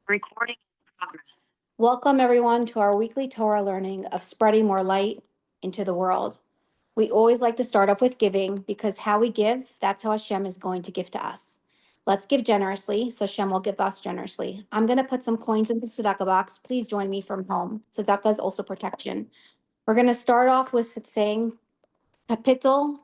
Recording in progress. Welcome, everyone, to our weekly Torah learning of spreading more light into the world. We always like to start off with giving because how we give, that's how Hashem is going to give to us. Let's give generously, so Hashem will give us generously. I'm going to put some coins in the tzedakah box. Please join me from home. Tzedakah is also protection. We're going to start off with saying Kapitel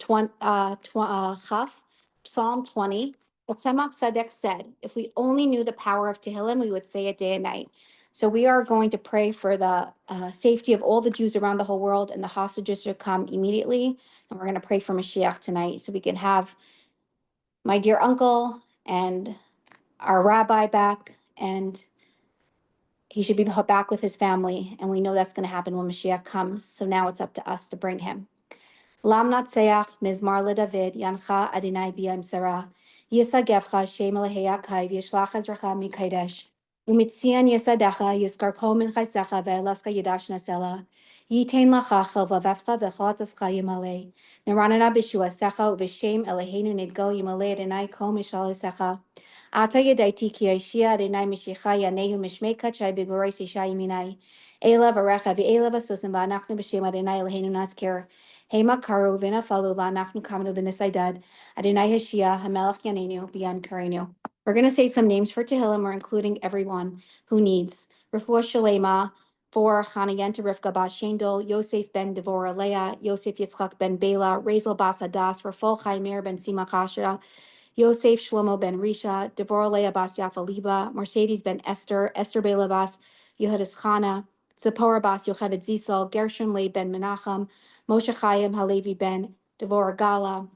Chaf, Psalm 20. What Tzemach Tzedek said, if we only knew the power of Tehillim, we would say it day and night. So we are going to pray for the safety of all the Jews around the whole world, and the hostages should come immediately. And we're going to pray for Mashiach tonight so we can have my dear uncle and our rabbi back, and he should be back with his family. And we know that's going to happen when Mashiach comes. So now it's up to us to bring him. Lam Natseach Mizmar LeDavid Yancha Adonai B'Yam Sarah Yisagevcha Shem Elehei Yakai V'Yishlach Ezracha Mikaidesh Umitzian Yisadecha Yiskar Kol Min Chaysecha Ve'elaska Yidash Nasela Yitain Lacha Chelvavevcha V'Chalatzescha Yimalei Neranana B'Shua Secha V'Shem Eloheinu Nidgal Yimalei Adonai Kol Mishalosecha Ata Yedaiti Ki Yishia Adonai Mishicha Yanehu Mishmeka Chai B'Gorei Sisha Yiminai Ela V'Recha V'Ela V'Susim V'Anachnu B'Shem Adonai Eloheinu Nazkir Hema Karu V'Nafalu V'Anachnu Kamnu V'Nisaydad Adonai Hashia Hamelach Yanenu B'Yan Karenu. We're going to say some names for Tehillim. We're including everyone who needs. Refuah Shalema for Chanayen to Rivka Bas Shendel, Yosef ben Devorah Leah, Yosef Yitzchak ben Bela, Razel Bas Hadas, Rafal Chaimer ben Simakasha, Yosef Shlomo ben Risha, Devorah Leah Bas Yafa Liba, Mercedes ben Esther, Esther Bela Bas Yehudas Chana, Zipporah Bas Yocheved Zisel, Gershon Le ben Menachem, Moshe Chaim Halevi ben Devorah Gala,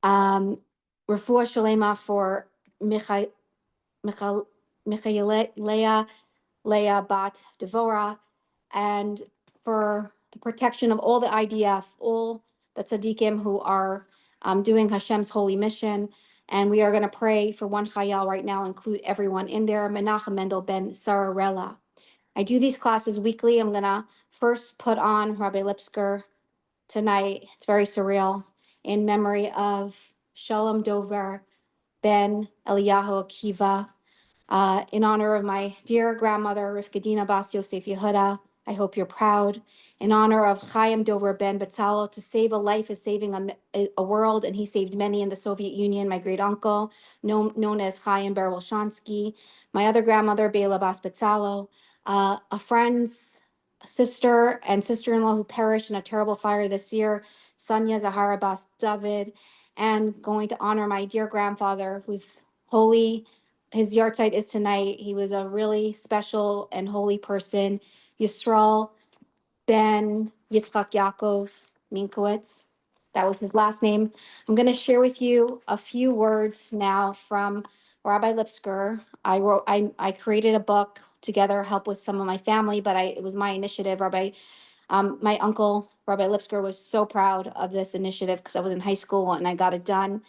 Refuah Shalema for Leah Bat Devorah, and for the protection of all the IDF, all the tzaddikim who are doing Hashem's holy mission. And we are going to pray for one chayal right now, include everyone in there. Menachem Mendel ben Sararella. I do these classes weekly. I'm going to first put on Rabbi Lipskar tonight. It's very surreal, in memory of Sholom Dov Ber ben Eliyahu Akiva, in honor of my dear grandmother, Rivkadina Bas Yosef Yehuda. I hope you're proud. In honor of Chaim Dover ben Betzalo, to save a life is saving a world, and he saved many in the Soviet Union. My great uncle, known as Chaim Ber Wolshansky. My other grandmother, Bela Bas Betzalo. A friend's sister and sister-in-law who perished in a terrible fire this year, Sonia Zahara Bas David. And going to honor my dear grandfather, who's holy. His yahrzeit is tonight. He was a really special and holy person, Yisrael ben Yitzchak Yaakov Minkowitz. That was his last name. I'm going to share with you a few words now from Rabbi Lipskar. I created a book together, help with some of my family, but it was my initiative. My uncle, Rabbi Lipskar, was so proud of this initiative because I was in high school and I got it done.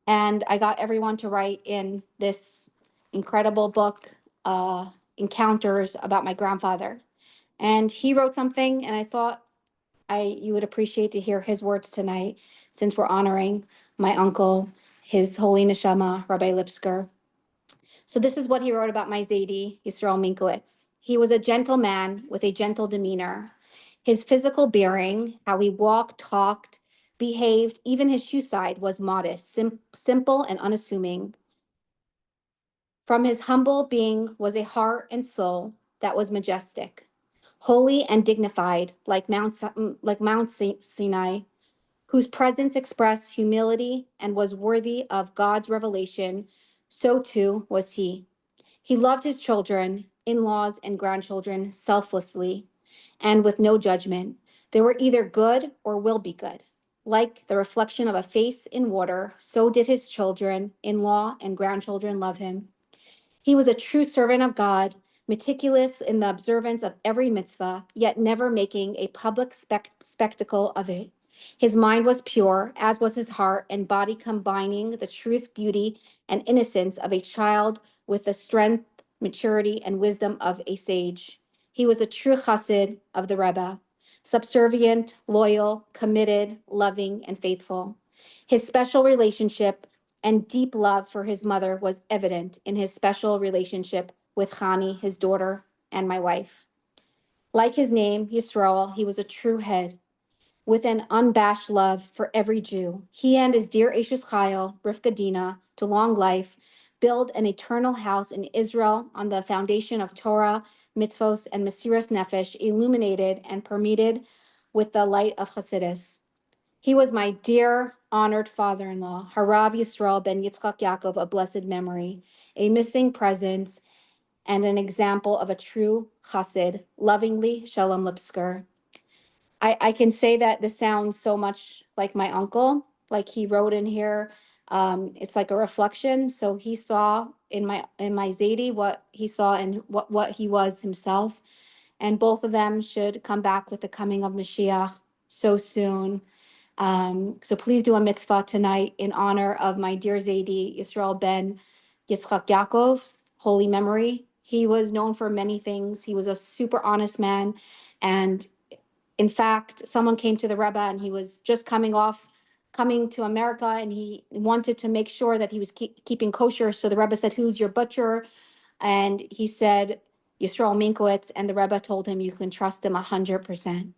And I got everyone to write in this incredible book, Encounters, about my grandfather. And he wrote something, and I thought you would appreciate to hear his words tonight, since we're honoring my uncle, his holy neshama, Rabbi Lipskar. So this is what he wrote about my Zaidi, Yisrael Minkowitz. He was a gentle man with a gentle demeanor. His physical bearing, how he walked, talked, behaved, even his shoe side was modest, simple and unassuming. From his humble being was a heart and soul that was majestic, holy and dignified, like Mount Sinai, whose presence expressed humility and was worthy of God's revelation. So too was he. He loved his children, in-laws, and grandchildren selflessly and with no judgment. They were either good or will be good. Like the reflection of a face in water, so did his children, in-law, and grandchildren love him. He was a true servant of God, meticulous in the observance of every mitzvah, yet never making a public spectacle of it. His mind was pure, as was his heart and body, combining the truth, beauty, and innocence of a child with the strength, maturity, and wisdom of a sage. He was a true chassid of the Rebbe, subservient, loyal, committed, loving, and faithful. His special relationship and deep love for his mother was evident in his special relationship with Chani, his daughter, and my wife. Like his name, Yisrael, he was a true head with an unabashed love for every Jew. He and his dear Ashes Chayil, Rivka Dina, to long life, build an eternal house in Israel on the foundation of Torah, mitzvos, and Mesiras Nefesh, illuminated and permeated with the light of Chassidus. He was my dear, honored father-in-law, Harav Yisrael ben Yitzchak Yaakov, of blessed memory, a missing presence and an example of a true chassid. Lovingly, Shalom Lipskar. I can say that this sounds so much like my uncle, like he wrote in here. It's like a reflection. So he saw in my Zaidi what he saw and what he was himself. And both of them should come back with the coming of Mashiach so soon. So please do a mitzvah tonight in honor of my dear Zaidi, Yisrael ben Yitzchak Yaakov's holy memory. He was known for many things. He was a super honest man. And in fact, someone came to the Rebbe and he was just coming to America, and he wanted to make sure that he was keeping kosher. So the Rebbe said, "Who's your butcher?" And he said, "Yisrael Minkowitz." And the Rebbe told him, "You can trust him 100%.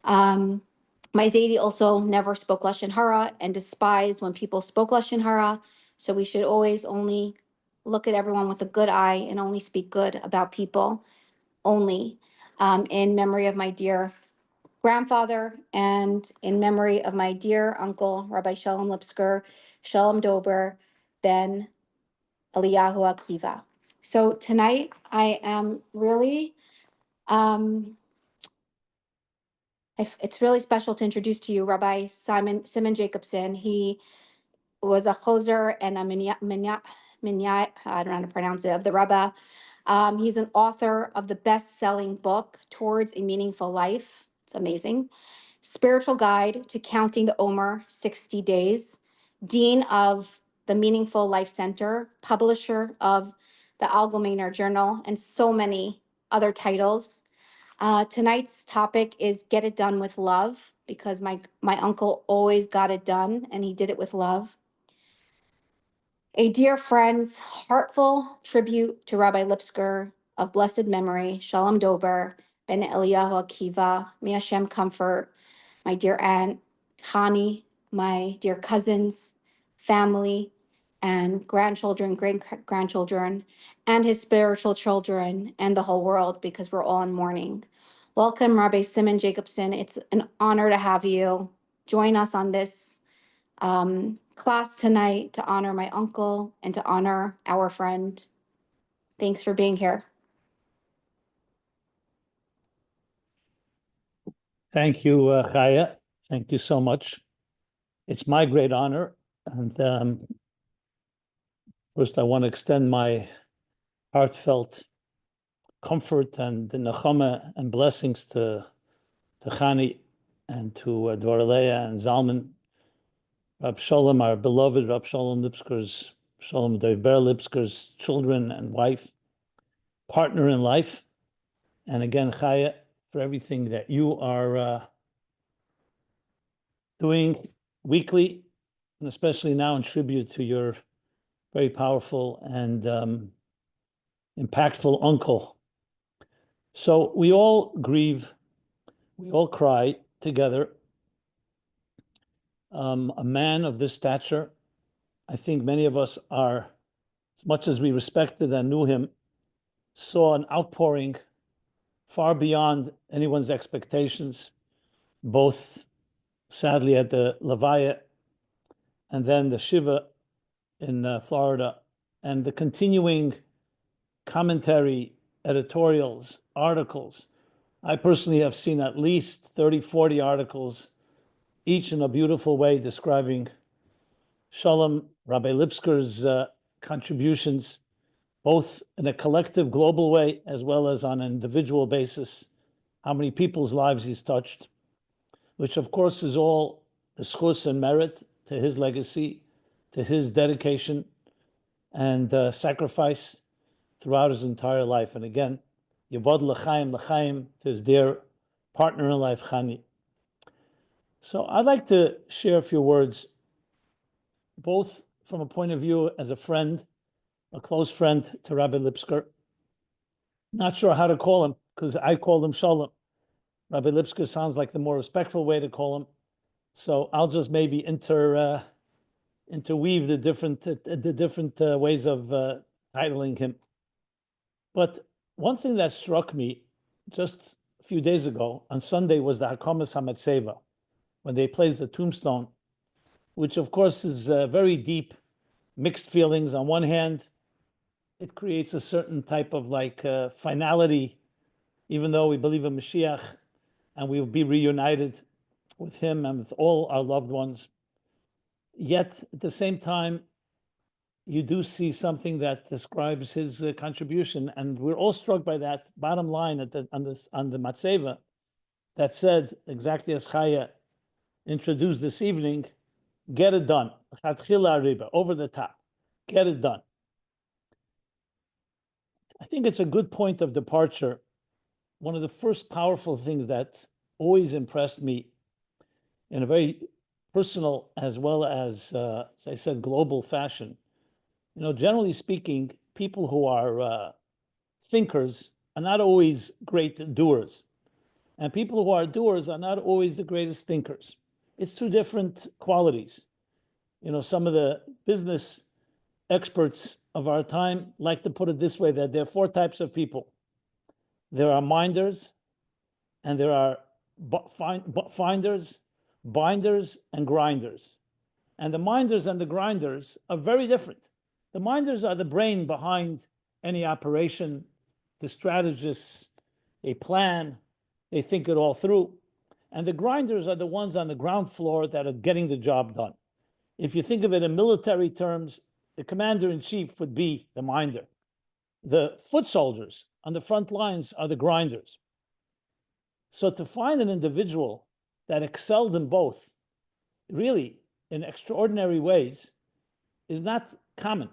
My Zaidi also never spoke Lashon Hara and despised when people spoke Lashon Hara. So we should always only look at everyone with a good eye and only speak good about people only, in memory of my dear grandfather and in memory of my dear uncle, Rabbi Sholom Dov Ber ben Eliyahu Akiva. So tonight I am really, it's really special to introduce to you Rabbi Simonjacobson. He was a Chozer and a Maniyach, I don't know how to pronounce it, of the Rebbe. He's an author of the best-selling book, Towards a Meaningful Life. It's amazing. Spiritual Guide to Counting the Omer, 60 Days. Dean of the Meaningful Life Center, publisher of the Algemeiner Journal, and so many other titles. Tonight's topic is Get It Done with Love, because my uncle always got it done, and he did it with love. A dear friend's heartfelt tribute to Rabbi Lipskar of blessed memory, Sholom Dov Ber ben Eliyahu Akiva. May Hashem comfort my dear aunt, Chani, my dear cousins, family, and grandchildren, great-grandchildren, and his spiritual children, and the whole world, because we're all in mourning. Welcome, Rabbi Simonjacobson. It's an honor to have you join us on this class tonight to honor my uncle and to honor our friend. Thanks for being here. Thank you, Chaya. Thank you so much. It's my great honor. And first, I want to extend my heartfelt comfort and nechama and blessings to Chani and to Dvoraleya and Zalman, Rabbi Sholom, our beloved Rabbi Sholom Dov Ber Lipskar's children and wife, partner in life. And again, Chaya, for everything that you are doing weekly, and especially now in tribute to your very powerful and impactful uncle. So we all grieve, we all cry together. A man of this stature, I think many of us are, as much as we respected and knew him, saw an outpouring far beyond anyone's expectations, both sadly at the LOVE.A and then the Shiva in Florida, and the continuing commentary, editorials, articles. I personally have seen at least 30, 40 articles, each in a beautiful way describing Sholom, Rabbi Lipskar's contributions, both in a collective global way as well as on an individual basis, how many people's lives he's touched, which of course is all the schus and merit to his legacy, to his dedication and sacrifice throughout his entire life. And again, Yevod l'chaim to his dear partner in life, Chani. So I'd like to share a few words, both from a point of view as a friend, a close friend to Rabbi Lipskar. Not sure how to call him because I call him Sholom. Rabbi Lipskar sounds like the more respectful way to call him. So I'll just maybe interweave the different ways of titling him. But one thing that struck me just a few days ago on Sunday was the Hakamas HaMatzeva, when they placed the tombstone, which of course is very deep, mixed feelings. On one hand, it creates a certain type of finality, even though we believe in Mashiach and we will be reunited with him and with all our loved ones. Yet at the same time, you do see something that describes his contribution, and we're all struck by that bottom line on the Matzeva that said exactly as Chaya introduced this evening: get it done, over the top, get it done. I think it's a good point of departure. One of the first powerful things that always impressed me in a very personal as well as I said, global fashion. Generally speaking, people who are thinkers are not always great doers. And people who are doers are not always the greatest thinkers. It's two different qualities. Some of the business experts of our time like to put it this way, that there are four types of people. There are minders, and there are finders, binders, and grinders. And the minders and the grinders are very different. The minders are the brain behind any operation, the strategists, they plan, they think it all through. And the grinders are the ones on the ground floor that are getting the job done. If you think of it in military terms, the commander-in-chief would be the minder. The foot soldiers on the front lines are the grinders. So to find an individual that excelled in both, really in extraordinary ways, is not common.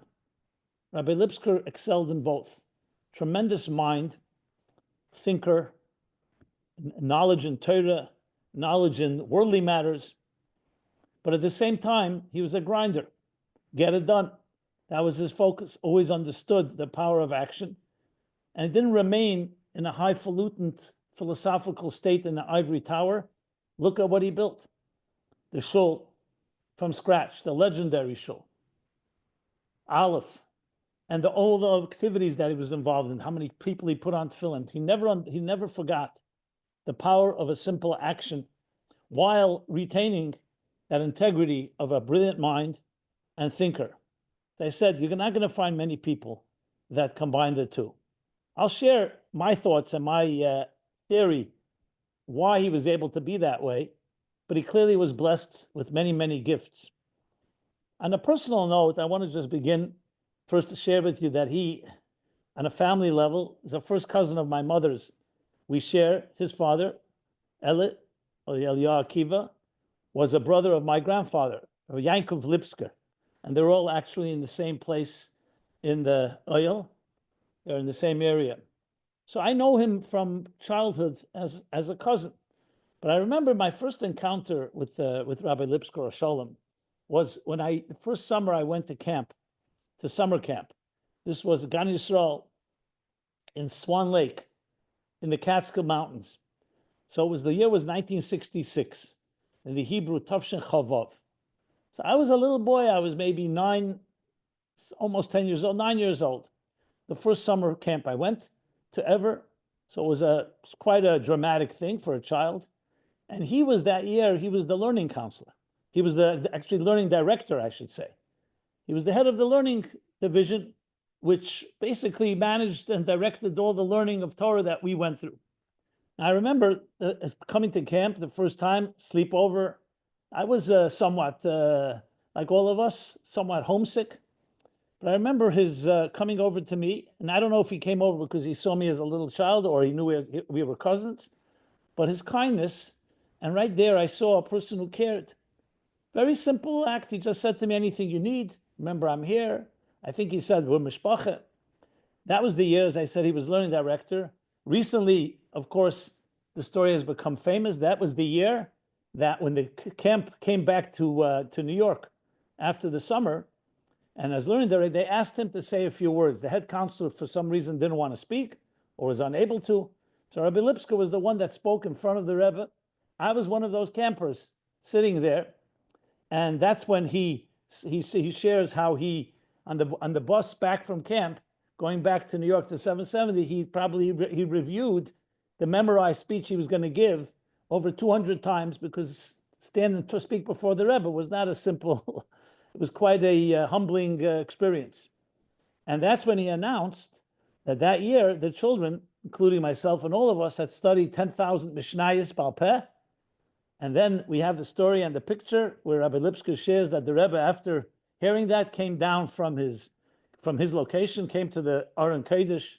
Rabbi Lipskar excelled in both. Tremendous mind, thinker, knowledge in Torah, knowledge in worldly matters, but at the same time, he was a grinder. Get it done. That was his focus. Always understood the power of action, and it didn't remain in a highfalutin philosophical state in the ivory tower. Look at what he built. The shul from scratch, the legendary shul. Aleph, and all the activities that he was involved in, how many people he put on tefillin. He never forgot the power of a simple action while retaining that integrity of a brilliant mind and thinker. As I said, you're not going to find many people that combine the two. I'll share my thoughts and my theory why he was able to be that way, but he clearly was blessed with many, many gifts. On a personal note, I want to just begin first to share with you that he, on a family level, is a first cousin of my mother's. We share his father, Eli, or Eliyahu Akiva, was a brother of my grandfather, Yankov Lipskar, and they're all actually in the same place in the oil. They're in the same area. So I know him from childhood as a cousin. But I remember my first encounter with Rabbi Lipskar or Sholom was when the first summer I went to summer camp. This was Gan Yisrael in Swan Lake in the Catskill Mountains. So the year was 1966, in the Hebrew Tavshin Chavav. So I was a little boy, I was maybe 9 years old. The first summer camp I went to ever. So it was quite a dramatic thing for a child. And he was that year, he was the learning counselor. He was actually learning director, I should say. He was the head of the learning division, which basically managed and directed all the learning of Torah that we went through. I remember coming to camp the first time, sleepover. I was somewhat, like all of us, somewhat homesick. But I remember his coming over to me, and I don't know if he came over because he saw me as a little child or he knew we were cousins, but his kindness, and right there I saw a person who cared. Very simple act. He just said to me, anything you need, remember I'm here. I think he said, we're mishpacha. That was the year, as I said, he was learning director. Recently, of course, the story has become famous. That was the year that when the camp came back to New York after the summer, And as learned already, they asked him to say a few words. The head counselor, for some reason, didn't want to speak or was unable to. So Rabbi Lipskar was the one that spoke in front of the Rebbe. I was one of those campers sitting there. And that's when he shares how he, on the bus back from camp, going back to New York to 770, he reviewed the memorized speech he was going to give over 200 times, because standing to speak before the Rebbe was not a simple, it was quite a humbling experience. And that's when he announced that year the children, including myself and all of us, had studied 10,000 Mishnayos Baal Peh. And then we have the story and the picture where Rabbi Lipskar shares that the Rebbe, after hearing that, came down from his location, came to the Aron Kodesh,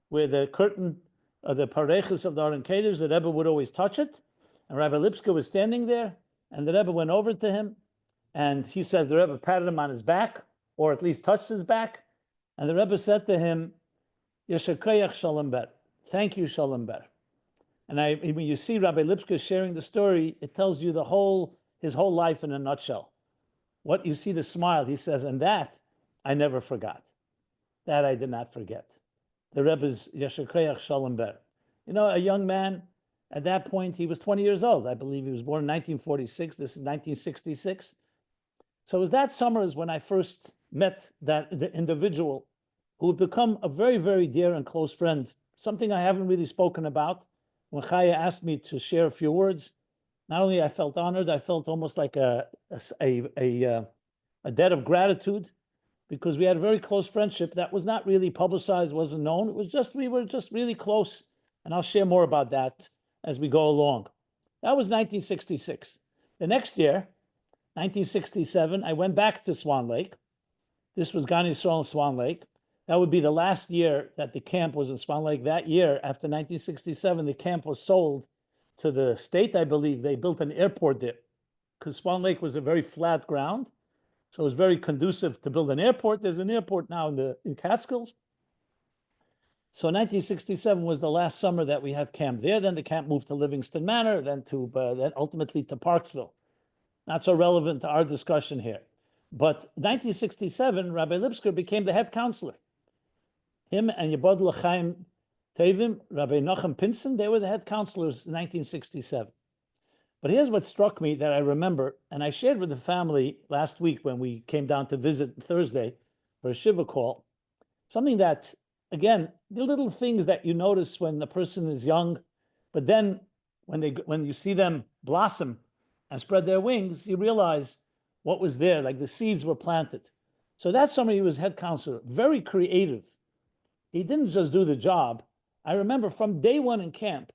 where the curtain of the pareches of the Aron Kodesh, the Rebbe would always touch it. And Rabbi Lipskar was standing there, and the Rebbe went over to him, and he says the Rebbe patted him on his back, or at least touched his back, and the Rebbe said to him, Yesher Koyach Sholom Ber, thank you, Sholom Ber. And when you see Rabbi Lipskar sharing the story, it tells you his whole life in a nutshell. What you see, the smile, he says, and that I never forgot. That I did not forget. The Rebbe's Yesher Koyach Sholom Ber. You know, a young man, at that point, he was 20 years old. I believe he was born in 1946. This is 1966. So it was that summer is when I first met the individual who would become a very, very dear and close friend, something I haven't really spoken about. When Chaya asked me to share a few words, not only I felt honored, I felt almost like a debt of gratitude, because we had a very close friendship that was not really publicized, wasn't known. It was just, we were just really close. And I'll share more about that as we go along. That was 1966. The next year, 1967, I went back to Swan Lake. This was Gan Yisrael in Swan Lake. That would be the last year that the camp was in Swan Lake. That year, after 1967, the camp was sold to the state, I believe. They built an airport there, because Swan Lake was a very flat ground. So it was very conducive to build an airport. There's an airport now in Catskills. So 1967 was the last summer that we had camp there. Then the camp moved to Livingston Manor, then ultimately to Parksville. Not so relevant to our discussion here. But 1967, Rabbi Lipskar became the head counselor. Him and Yebod L'Chaim Tevim, Rabbi Nachum Pinson, they were the head counselors in 1967. But here's what struck me that I remember, and I shared with the family last week when we came down to visit Thursday for a Shiva call. Something that, again, the little things that you notice when a person is young, but then when you see them blossom and spread their wings, you realize what was there, like the seeds were planted. So that summer he was head counselor, very creative. He didn't just do the job. I remember from day one in camp,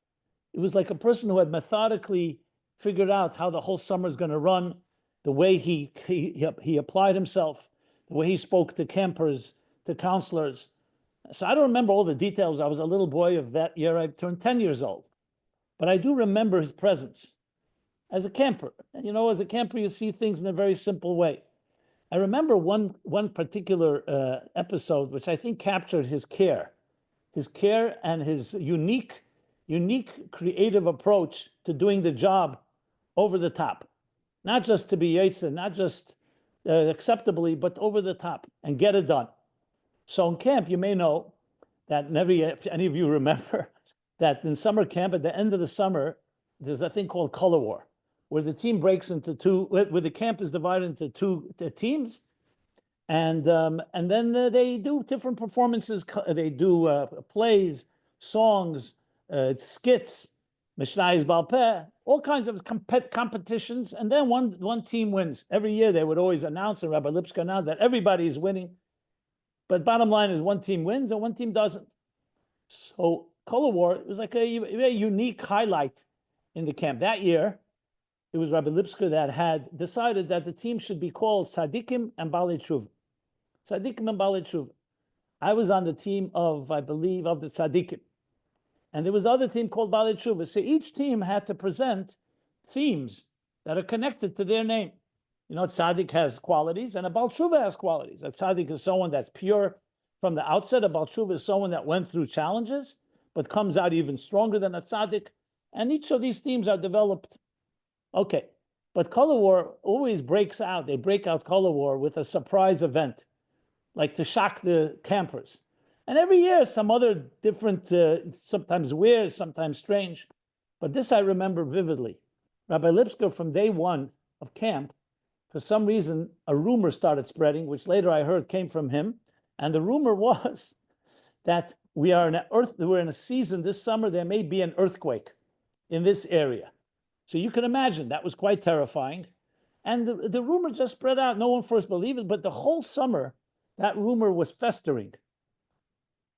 it was like a person who had methodically figured out how the whole summer is going to run, the way he applied himself, the way he spoke to campers, to counselors. So I don't remember all the details. I was a little boy of that year. I turned 10 years old. But I do remember his presence as a camper. And, you know, as a camper, you see things in a very simple way. I remember one particular episode, which I think captured his care and his unique creative approach to doing the job over the top. Not just to be Yetzer, not just acceptably, but over the top and get it done. So in camp, you may know that if any of you remember, that in summer camp, at the end of the summer, there's a thing called color war, where the team breaks into two, where the camp is divided into two teams, and then they do different performances. They do plays, songs, skits, Mishnayos Baal Peh, all kinds of competitions, and then one team wins. Every year they would always announce, and Rabbi Lipskar announced that everybody is winning. But bottom line is one team wins and one team doesn't. So color war, it was like a very unique highlight in the camp. That year, it was Rabbi Lipskar that had decided that the team should be called Tzadikim and Balei Tshuva. Tzadikim and Balei Tshuva. I was on the team of, I believe, of the Tzadikim. And there was another team called Balei Tshuva. So each team had to present themes that are connected to their name. You know, tzaddik has qualities, and a Baal Tshuva has qualities. A tzaddik is someone that's pure from the outset. A Baal Tshuva is someone that went through challenges, but comes out even stronger than a tzaddik. And each of these themes are developed. Okay, but color war always breaks out. They break out color war with a surprise event. like to shock the campers. And every year, some other different, sometimes weird, sometimes strange. But this I remember vividly. Rabbi Lipskar, from day one of camp, for some reason, a rumor started spreading, which later I heard came from him. And the rumor was that we're in a season this summer, there may be an earthquake in this area. So you can imagine that was quite terrifying. And the rumor just spread out. No one first believed it, but the whole summer, that rumor was festering.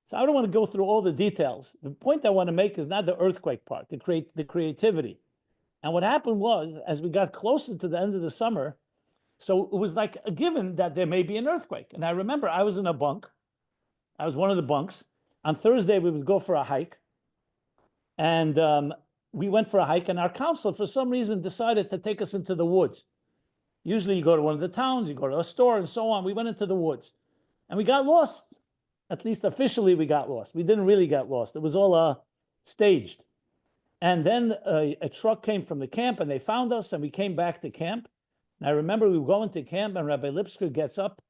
So I don't want to go through all the details. The point I want to make is not the earthquake part, the creativity. And what happened was, as we got closer to the end of the summer, so it was like a given that there may be an earthquake. And I remember I was in a bunk. I was one of the bunks. On Thursday, we would go for a hike. And we went for a hike, and our counselor, for some reason, decided to take us into the woods. Usually you go to one of the towns, you go to a store, and so on. We went into the woods. And we got lost. At least officially, we got lost. We didn't really get lost. It was all staged. And then a truck came from the camp, and they found us, and we came back to camp. And I remember we were going to camp, and Rabbi Lipskar gets up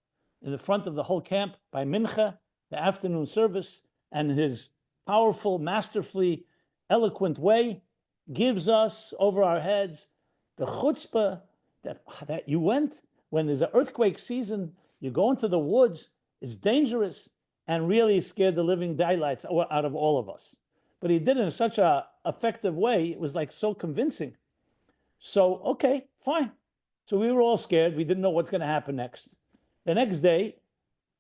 in the front of the whole camp by Mincha, the afternoon service, and his powerful, masterfully eloquent way gives us over our heads the chutzpah that you went when there's an earthquake season, you go into the woods, it's dangerous, and really scared the living daylights out of all of us. But he did it in such an effective way, it was like so convincing. So, okay, fine. So we were all scared. We didn't know what's going to happen next. The next day,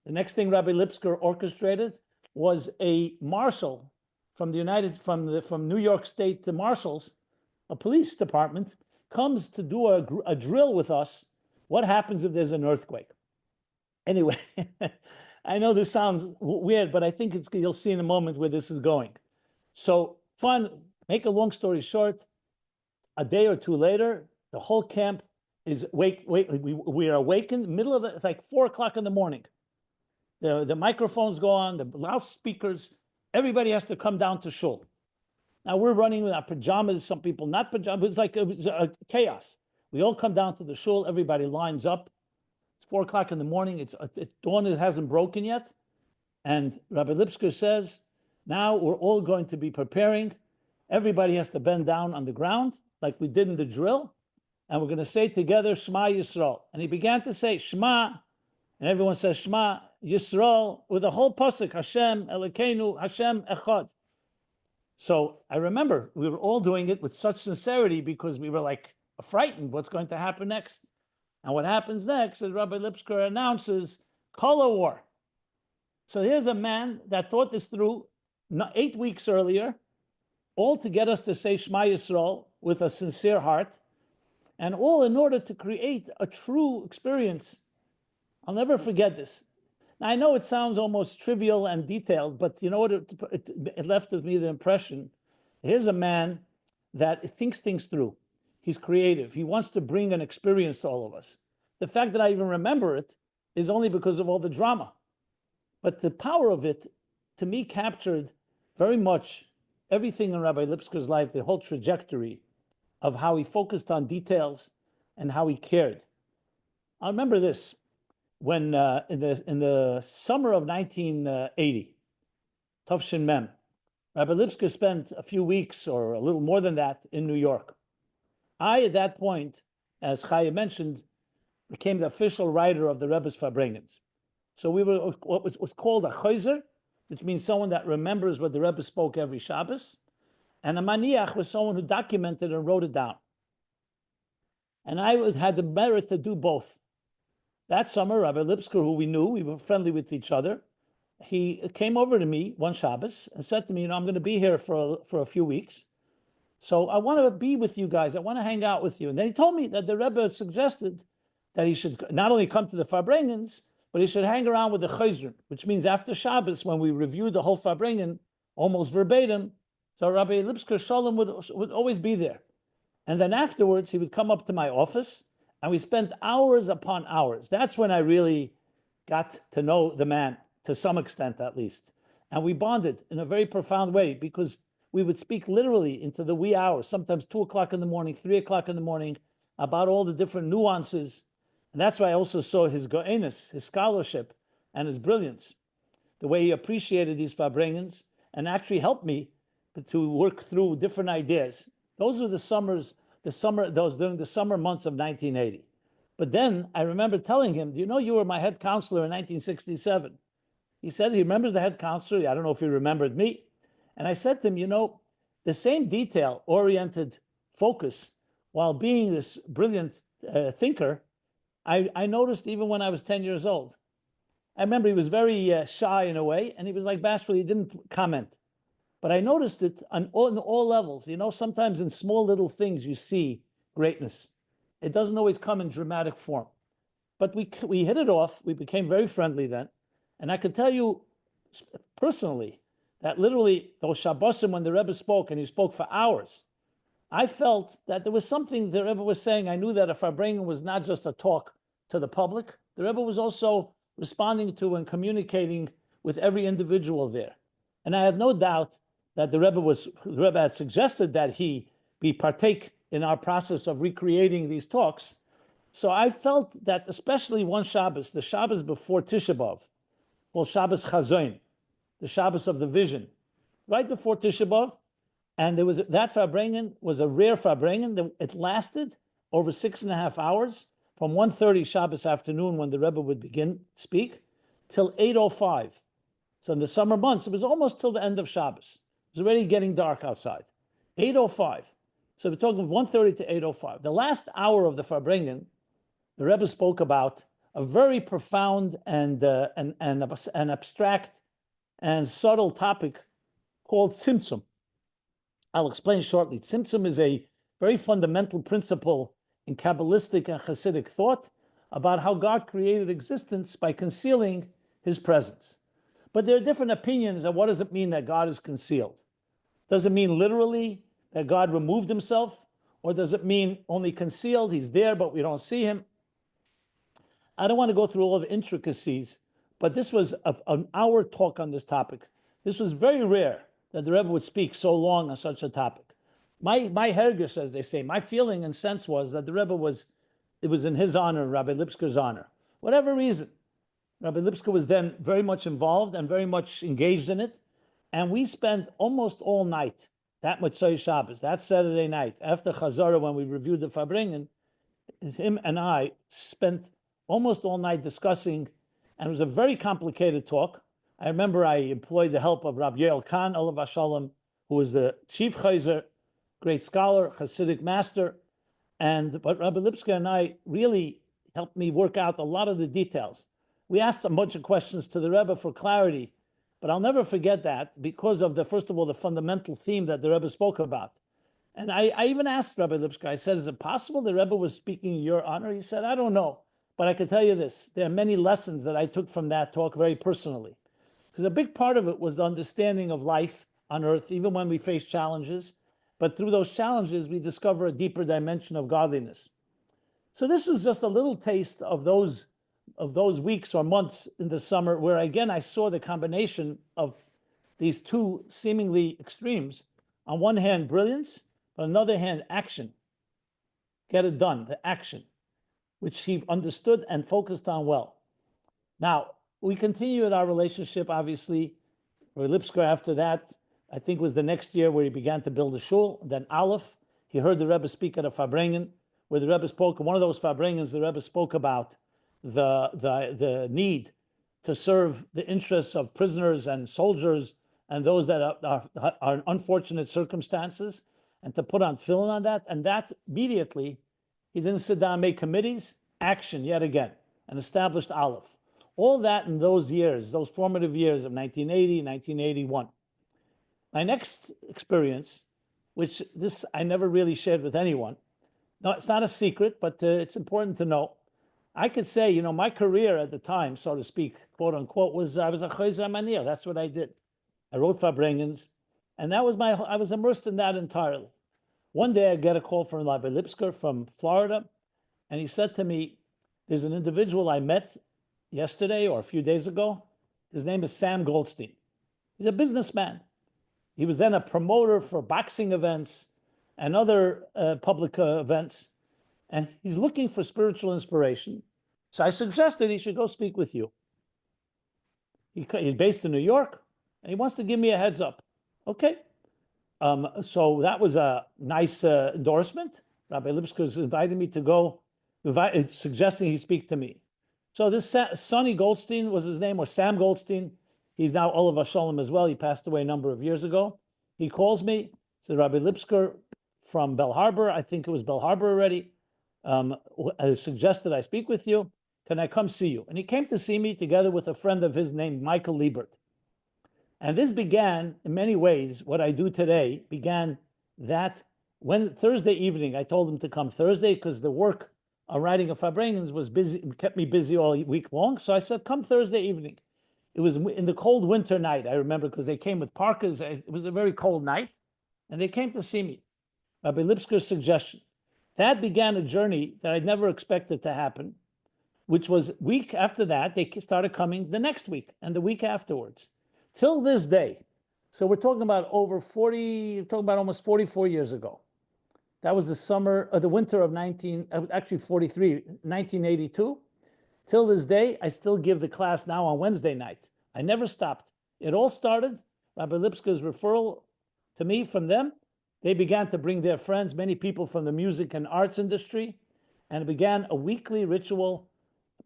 the next thing Rabbi Lipskar orchestrated was a marshal from New York State Marshals, a police department, comes to do a drill with us. What happens if there's an earthquake? Anyway, I know this sounds weird, but I think you'll see in a moment where this is going. So, fun. Make a long story short, a day or two later, the whole camp is we are awakened, middle of it's like 4 o'clock in the morning. The microphones go on, the loudspeakers, everybody has to come down to shul. Now we're running with our pajamas, some people not pajamas, it was a chaos. We all come down to the shul, everybody lines up. It's 4 o'clock in the morning, it's dawn hasn't broken yet. And Rabbi Lipskar says, now we're all going to be preparing. Everybody has to bend down on the ground, like we did in the drill. And we're going to say together, Shema Yisrael. And he began to say, Shema, and everyone says, Shema Yisrael, with the whole pasuk, Hashem, Elokeinu, Hashem, Echad. So I remember we were all doing it with such sincerity because we were like frightened what's going to happen next. And what happens next is Rabbi Lipskar announces color war. So here's a man that thought this through 8 weeks earlier, all to get us to say Shema Yisrael with a sincere heart, and all in order to create a true experience. I'll never forget this. Now, I know it sounds almost trivial and detailed, but you know what? It left with me the impression. Here's a man that thinks things through. He's creative. He wants to bring an experience to all of us. The fact that I even remember it is only because of all the drama. But the power of it, to me, captured very much everything in Rabbi Lipskar's life, the whole trajectory of how he focused on details and how he cared. I remember this. When in the summer of 1980, Tov Mem, Rabbi Lipskar spent a few weeks or a little more than that in New York. I, at that point, as Chaya mentioned, became the official writer of the Rebbe's Farbrengens. So we were what was called a Chozer, which means someone that remembers what the Rebbe spoke every Shabbos, and a Maniyach was someone who documented and wrote it down. And I had the merit to do both. That summer, Rabbi Lipskar, who we knew, we were friendly with each other, he came over to me one Shabbos and said to me, I'm going to be here for a few weeks. So I want to be with you guys. I want to hang out with you. And then he told me that the Rebbe suggested that he should not only come to the Farbrengens, but he should hang around with the Chozer, which means after Shabbos, when we reviewed the whole Farbrengen, almost verbatim, so Rabbi Lipskar Sholom would always be there. And then afterwards, he would come up to my office, and we spent hours upon hours. That's when I really got to know the man, to some extent at least. And we bonded in a very profound way because we would speak literally into the wee hours, sometimes 2 o'clock in the morning, 3 o'clock in the morning, about all the different nuances. And that's why I also saw his go'enus, his scholarship, and his brilliance, the way he appreciated these Farbrengens and actually helped me to work through different ideas. Those were those during the summer months of 1980. But then I remember telling him, do you know you were my head counselor in 1967? He said he remembers the head counselor. I don't know if he remembered me. And I said to him, you know, the same detail-oriented focus while being this brilliant thinker, I noticed even when I was 10 years old. I remember he was very shy in a way, and he was like bashful. He didn't comment. But I noticed it on all levels. You know, sometimes in small little things you see greatness. It doesn't always come in dramatic form. But we hit it off. We became very friendly then. And I could tell you personally that literally those Shabbosim, when the Rebbe spoke, and he spoke for hours, I felt that there was something the Rebbe was saying. I knew that if Farbrengen was not just a talk to the public, the Rebbe was also responding to and communicating with every individual there. And I had no doubt that the Rebbe had suggested that we partake in our process of recreating these talks. So I felt that especially one Shabbos, the Shabbos before Tisha B'Av, called Shabbos Chazoin, the Shabbos of the vision, right before Tisha B'Av, and there was that Farbrengen was a rare Farbrengen. It lasted over 6.5 hours, from 1:30 Shabbos afternoon when the Rebbe would begin to speak, till 8:05. So in the summer months, it was almost till the end of Shabbos. It was already getting dark outside. 8:05. So we're talking 1:30 to 8:05. The last hour of the Farbrengen, the Rebbe spoke about a very profound and abstract and subtle topic called Tzimtzum. I'll explain shortly. Tzimtzum is a very fundamental principle in Kabbalistic and Hasidic thought about how God created existence by concealing his presence. But there are different opinions on what does it mean that God is concealed. Does it mean literally that God removed himself? Or does it mean only concealed? He's there, but we don't see him. I don't want to go through all the intricacies, but this was an hour talk on this topic. This was very rare that the Rebbe would speak so long on such a topic. My hergish, as they say, my feeling and sense was that the Rebbe it was in his honor, Rabbi Lipskar's honor. Whatever reason, Rabbi Lipskar was then very much involved and very much engaged in it. And we spent almost all night, that Motzei Shabbos, that Saturday night, after Chazara, when we reviewed the Farbrengen, him and I spent almost all night discussing, and it was a very complicated talk. I remember I employed the help of Rabbi Yael Khan, Olav Shalom, who was the chief Chozer, great scholar, Hasidic master. But Rabbi Lipskar and I really helped me work out a lot of the details. We asked a bunch of questions to the Rebbe for clarity, but I'll never forget that because of first of all, the fundamental theme that the Rebbe spoke about. And I even asked Rabbi Lipskar, I said, is it possible the Rebbe was speaking in your honor? He said, I don't know, but I can tell you this. There are many lessons that I took from that talk very personally. Because a big part of it was the understanding of life on earth, even when we face challenges. But through those challenges, we discover a deeper dimension of godliness. So this was just a little taste of those weeks or months in the summer where, again, I saw the combination of these two seemingly extremes. On one hand, brilliance, but on the other hand, action. Get it done, the action, which he understood and focused on well. Now, we continued our relationship, obviously. Lipskar, after that, I think was the next year where he began to build a shul. Then Aleph, he heard the Rebbe speak at a Farbrengen, where the Rebbe spoke. One of those Farbrengens, the Rebbe spoke about the need to serve the interests of prisoners and soldiers and those that are in unfortunate circumstances, and to put on tefillin on that. And that immediately, he didn't sit down and make committees, action yet again, and established Aleph. All that in those years, those formative years of 1980, 1981. My next experience, which this I never really shared with anyone, no, it's not a secret, but it's important to know. I could say, my career at the time, so to speak, quote unquote, I was a Chozer Maniyach. That's what I did. I wrote Farbrengens, and I was immersed in that entirely. One day I get a call from Rabbi Lipskar from Florida, and he said to me, there's an individual I met yesterday or a few days ago. His name is Sam Goldstein. He's a businessman. He was then a promoter for boxing events and other public events, and he's looking for spiritual inspiration. So I suggested he should go speak with you. He's based in New York, and he wants to give me a heads up. Okay. So that was a nice endorsement. Rabbi Lipskar is inviting me to go, suggesting he speak to me. So this Sonny Goldstein was his name, or Sam Goldstein. He's now Olav Sholom as well. He passed away a number of years ago. He calls me, said, Rabbi Lipskar from Bell Harbor, I think it was Bell Harbor already, suggested I speak with you. Can I come see you? And he came to see me together with a friend of his named Michael Liebert. And this began, in many ways, what I do today began that when Thursday evening, I told him to come Thursday because the work on writing of Farbrengens was busy, kept me busy all week long. So I said, come Thursday evening. It was in the cold winter night, I remember, because they came with parkas. It was a very cold night, and they came to see me. Rabbi Lipskar's suggestion. That began a journey that I'd never expected to happen, which was week after that, they started coming the next week and the week afterwards. Till this day. So we're talking about almost 44 years ago. That was the winter of 1982. Till this day, I still give the class now on Wednesday night. I never stopped. It all started, Rabbi Lipskar's referral to me from them. They began to bring their friends, many people from the music and arts industry, and it began a weekly ritual.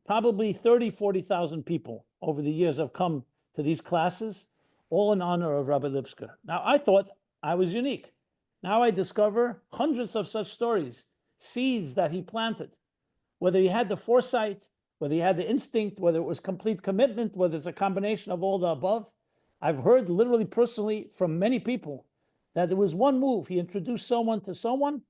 Probably 40,000 people over the years have come to these classes, all in honor of Rabbi Lipskar. Now, I thought I was unique. Now I discover hundreds of such stories, seeds that he planted. Whether he had the foresight, whether he had the instinct, whether it was complete commitment, whether it's a combination of all the above. I've heard literally personally from many people that there was one move. He introduced someone to someone,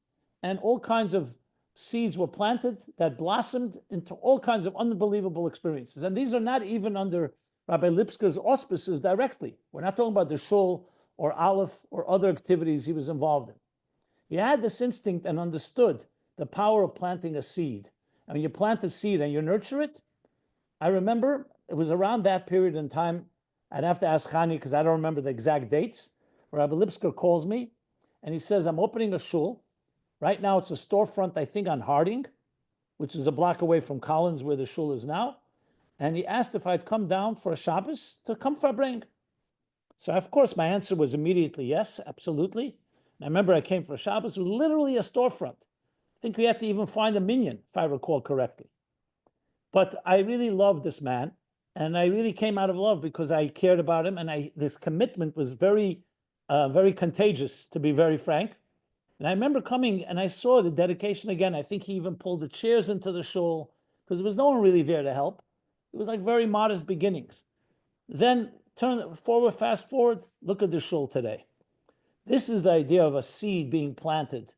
and all kinds of seeds were planted that blossomed into all kinds of unbelievable experiences. And these are not even under Rabbi Lipskar's auspices directly. We're not talking about the shul or Aleph or other activities he was involved in. He had this instinct and understood the power of planting a seed. And when you plant a seed and you nurture it, I remember it was around that period in time, I'd have to ask Hani because I don't remember the exact dates, Rabbi Lipskar calls me and he says, I'm opening a shul. Right now it's a storefront, I think, on Harding, which is a block away from Collins where the shul is now. And he asked if I'd come down for a Shabbos to come farbrengen. So of course my answer was immediately yes, absolutely. And I remember I came for a Shabbos. It was literally a storefront. I think we had to even find a minyan, if I recall correctly. But I really loved this man, and I really came out of love because I cared about him, and this commitment was very, very contagious, to be very frank. And I remember coming and I saw the dedication again. I think he even pulled the chairs into the shul because there was no one really there to help. It was like very modest beginnings. Then fast forward, look at the shul today. This is the idea of a seed being planted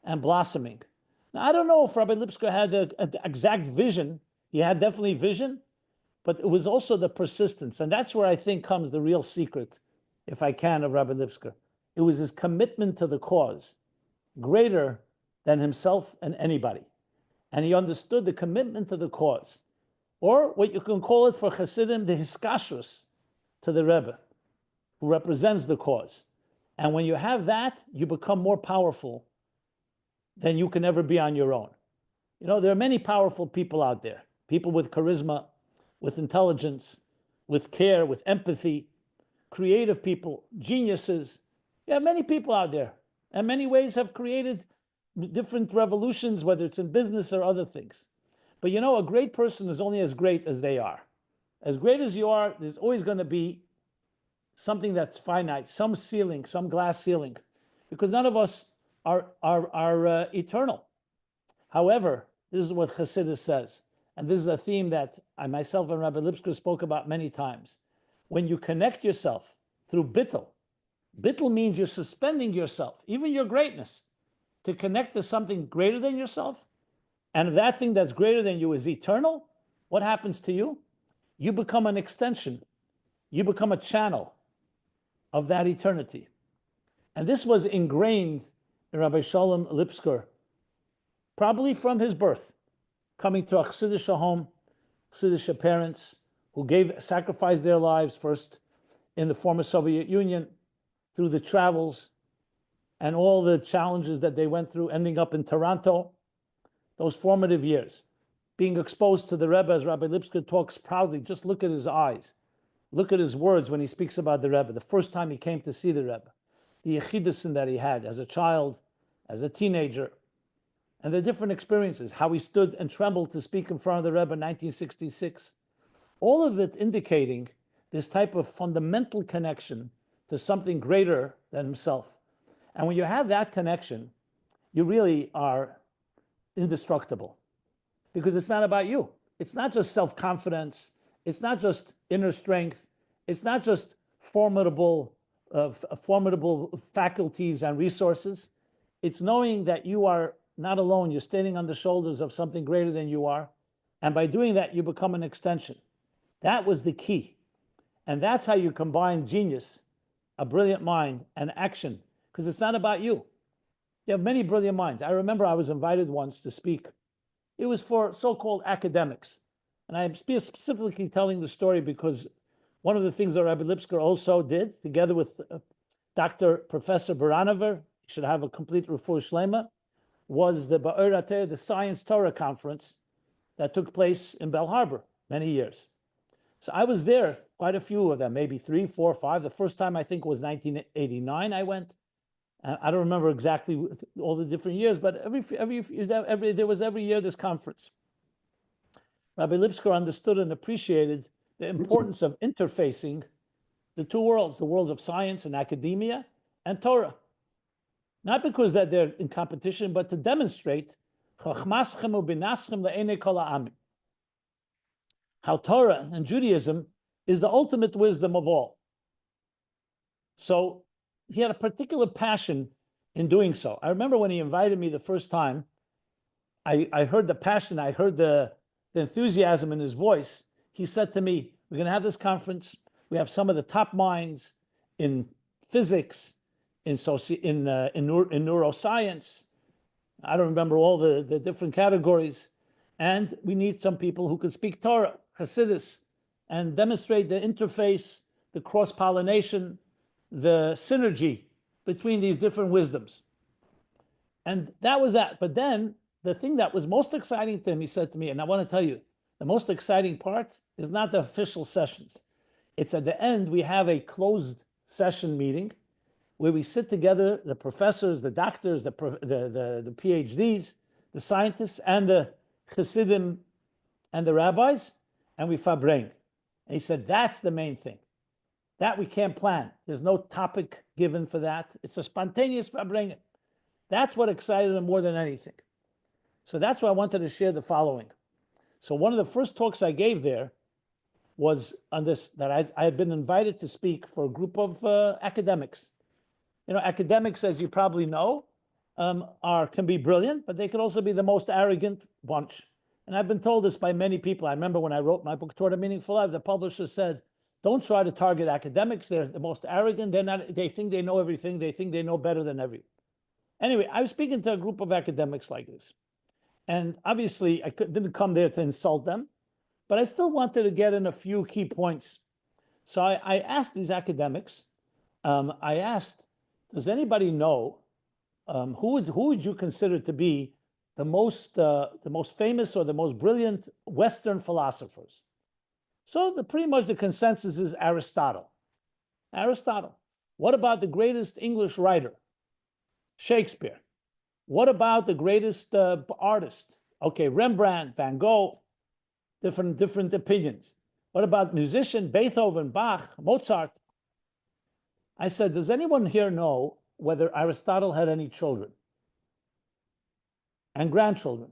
and blossoming. Now, I don't know if Rabbi Lipskar had an exact vision. He had definitely vision, but it was also the persistence. And that's where I think comes the real secret, if I can, of Rabbi Lipskar. It was his commitment to the cause, greater than himself and anybody. And he understood the commitment to the cause, or what you can call it for Hasidim, the hiskashrus to the Rebbe, who represents the cause. And when you have that, you become more powerful than you can ever be on your own. You know, there are many powerful people out there, people with charisma, with intelligence, with care, with empathy, creative people, geniuses. You have many people out there, and many ways have created different revolutions, whether it's in business or other things. But you know, a great person is only as great as they are. As great as you are, there's always going to be something that's finite, some ceiling, some glass ceiling, because none of us are eternal. However, this is what Chassidus says, and this is a theme that I myself and Rabbi Lipskar spoke about many times. When you connect yourself through bittul, bittul means you're suspending yourself, even your greatness, to connect to something greater than yourself, and if that thing that's greater than you is eternal, what happens to you? You become an extension. You become a channel of that eternity. And this was ingrained in Rabbi Sholom Lipskar, probably from his birth, coming to a Chassidish home, Chassidish parents who sacrificed their lives first in the former Soviet Union, through the travels and all the challenges that they went through, ending up in Toronto, those formative years, being exposed to the Rebbe, as Rabbi Lipskar talks proudly. Just look at his eyes. Look at his words when he speaks about the Rebbe, the first time he came to see the Rebbe, the Yechidison that he had as a child, as a teenager, and the different experiences, how he stood and trembled to speak in front of the Rebbe in 1966. All of it indicating this type of fundamental connection to something greater than himself. And when you have that connection, you really are indestructible, because it's not about you. It's not just self-confidence. It's not just inner strength. It's not just formidable faculties and resources. It's knowing that you are not alone. You're standing on the shoulders of something greater than you are. And by doing that, you become an extension. That was the key. And that's how you combine genius, a brilliant mind, and action, because it's not about you. You have many brilliant minds. I remember I was invited once to speak. It was for so-called academics. And I'm specifically telling the story because one of the things that Rabbi Lipskar also did, together with Dr. Professor Baranover, should have a complete refuah shlema, was the Ba'er the Science Torah Conference that took place in Bell Harbor many years. So I was there, quite a few of them, maybe 3, 4, 5. The first time I think was 1989 I went. I don't remember exactly all the different years, but there was every year this conference. Rabbi Lipskar understood and appreciated the importance of interfacing the two worlds, the worlds of science and academia and Torah. Not because that they're in competition, but to demonstrate how Torah and Judaism is the ultimate wisdom of all. So he had a particular passion in doing so. I remember when he invited me the first time, I heard the passion, I heard the enthusiasm in his voice. He said to me, we're going to have this conference. We have some of the top minds in physics, in neuroscience. I don't remember all the different categories. And we need some people who can speak Torah, Hasidus, and demonstrate the interface, the cross-pollination, the synergy between these different wisdoms. And that was that. But then the thing that was most exciting to him, he said to me, and I want to tell you, the most exciting part is not the official sessions. It's at the end, we have a closed session meeting where we sit together, the professors, the doctors, the PhDs, the scientists, and the Chassidim and the rabbis, and we fabreng. And he said, that's the main thing. That we can't plan. There's no topic given for that. It's a spontaneous fabreng. That's what excited him more than anything. So that's why I wanted to share the following. So one of the first talks I gave there was on this, that I had been invited to speak for a group of academics. You know, academics, as you probably know, can be brilliant, but they can also be the most arrogant bunch. And I've been told this by many people. I remember when I wrote my book, Toward a Meaningful Life, the publisher said, don't try to target academics. They're the most arrogant. They think they know everything. They think they know better than everyone. Anyway, I was speaking to a group of academics like this. And obviously, I didn't come there to insult them, but I still wanted to get in a few key points. So I asked these academics, I asked, does anybody know who would you consider to be the most famous or the most brilliant Western philosophers? So pretty much the consensus is Aristotle. Aristotle. What about the greatest English writer? Shakespeare. What about the greatest artist? Okay, Rembrandt, Van Gogh, different opinions. What about musician? Beethoven, Bach, Mozart. I said, does anyone here know whether Aristotle had any children and grandchildren?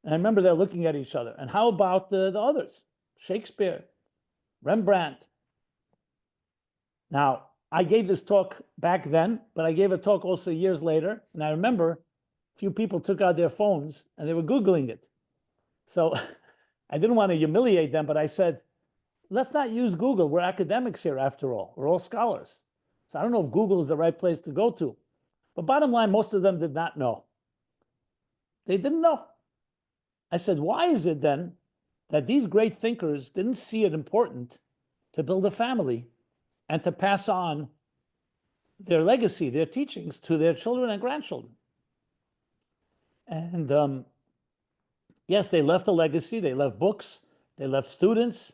And I remember they're looking at each other. And how about the others? Shakespeare, Rembrandt. Now, I gave this talk back then, but I gave a talk also years later. And I remember a few people took out their phones and they were Googling it. So I didn't want to humiliate them, but I said, let's not use Google. We're academics here after all. We're all scholars. So I don't know if Google is the right place to go to. But bottom line, most of them did not know. They didn't know. I said, why is it then that these great thinkers didn't see it important to build a family and to pass on their legacy, their teachings to their children and grandchildren? And yes, they left a legacy, they left books, they left students,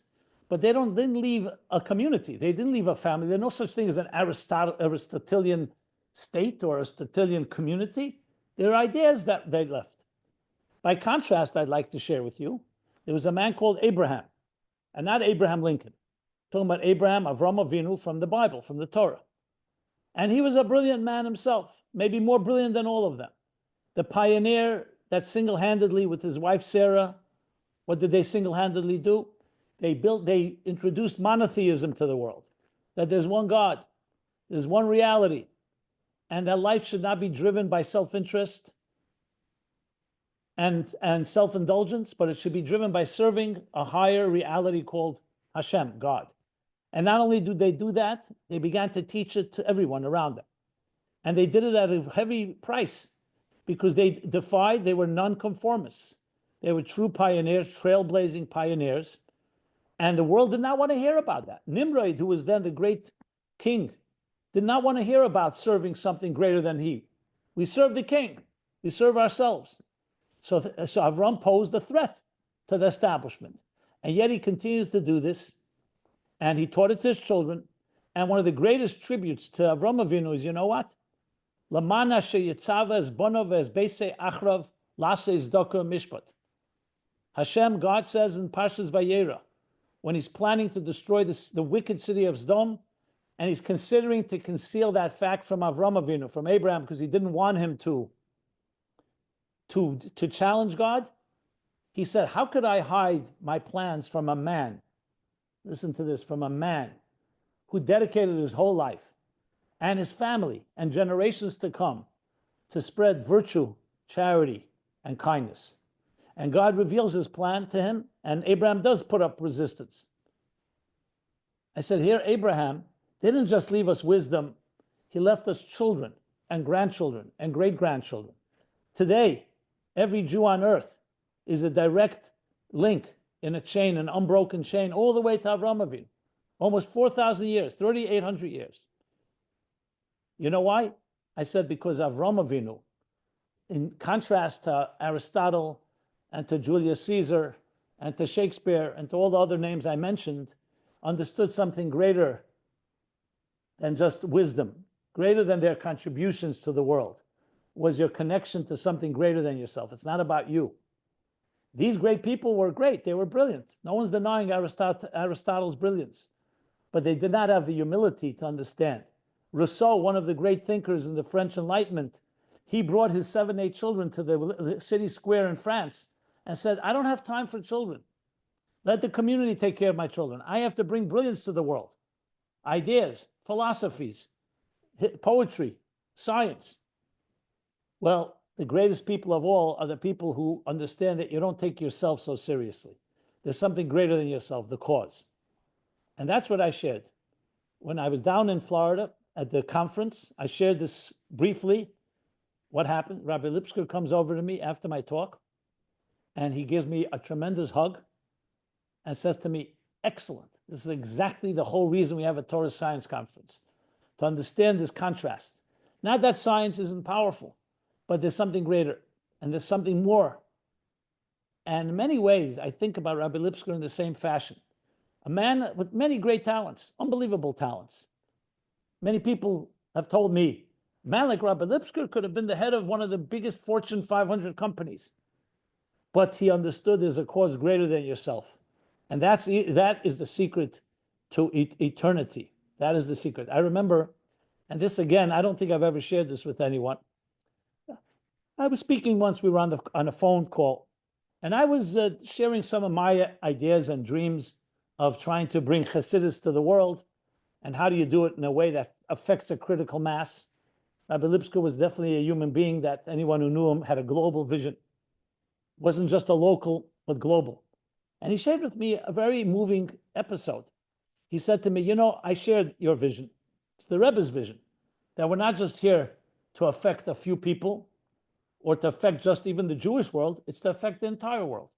but they didn't leave a community. They didn't leave a family. There's no such thing as an Aristotelian state or Aristotelian community. There are ideas that they left. By contrast, I'd like to share with you, there was a man called Abraham, and not Abraham Lincoln. I'm talking about Abraham Avram Avinu from the Bible, from the Torah. And he was a brilliant man himself, maybe more brilliant than all of them. The pioneer that single-handedly, with his wife Sarah, what did they single-handedly do? They introduced monotheism to the world, that there's one God, there's one reality, and that life should not be driven by self-interest and self-indulgence, but it should be driven by serving a higher reality called Hashem, God. And not only do they do that, they began to teach it to everyone around them. And they did it at a heavy price because they were nonconformists. They were true pioneers, trailblazing pioneers. And the world did not want to hear about that. Nimrod, who was then the great king, did not want to hear about serving something greater than he. We serve the king. We serve ourselves. So Avram posed a threat to the establishment. And yet he continued to do this. And he taught it to his children. And one of the greatest tributes to Avram Avinu is, you know what? Lamana sheyitzava es bonov es beise achrav lase zdaka mishpat. Hashem, God says in Parshas Vayera, when he's planning to destroy the wicked city of Sodom, and he's considering to conceal that fact from Avram Avinu, from Abraham, because he didn't want him to challenge God, he said, how could I hide my plans from a man? Listen to this, from a man who dedicated his whole life and his family and generations to come to spread virtue, charity, and kindness. And God reveals his plan to him, and Abraham does put up resistance. I said, here, Abraham didn't just leave us wisdom, he left us children and grandchildren and great-grandchildren. Today, every Jew on earth is a direct link in a chain, an unbroken chain, all the way to Avram Avinu. Almost 4,000 years, 3,800 years. You know why? I said because Avram Avinu, in contrast to Aristotle and to Julius Caesar and to Shakespeare and to all the other names I mentioned, understood something greater than just wisdom, greater than their contributions to the world, was your connection to something greater than yourself. It's not about you. These great people were great. They were brilliant. No one's denying Aristotle's brilliance. But they did not have the humility to understand. Rousseau, one of the great thinkers in the French Enlightenment, he brought his 7, 8 children to the city square in France and said, I don't have time for children. Let the community take care of my children. I have to bring brilliance to the world. Ideas, philosophies, poetry, science. Well, the greatest people of all are the people who understand that you don't take yourself so seriously. There's something greater than yourself, the cause. And that's what I shared. When I was down in Florida at the conference, I shared this briefly. What happened? Rabbi Lipskar comes over to me after my talk, and he gives me a tremendous hug and says to me, excellent. This is exactly the whole reason we have a Torah Science Conference, to understand this contrast. Not that science isn't powerful, but there's something greater, and there's something more. And in many ways, I think about Rabbi Lipskar in the same fashion. A man with many great talents, unbelievable talents. Many people have told me, a man like Rabbi Lipskar could have been the head of one of the biggest Fortune 500 companies. But he understood there's a cause greater than yourself. And that is the secret to eternity. That is the secret. I remember, and this again, I don't think I've ever shared this with anyone. I was speaking once, we were on a phone call, and I was sharing some of my ideas and dreams of trying to bring Chassidus to the world, and how do you do it in a way that affects a critical mass. Rabbi Lipskar was definitely a human being that anyone who knew him had a global vision. Wasn't just a local, but global. And he shared with me a very moving episode. He said to me, you know, I shared your vision. It's the Rebbe's vision, that we're not just here to affect a few people, or to affect just even the Jewish world, it's to affect the entire world,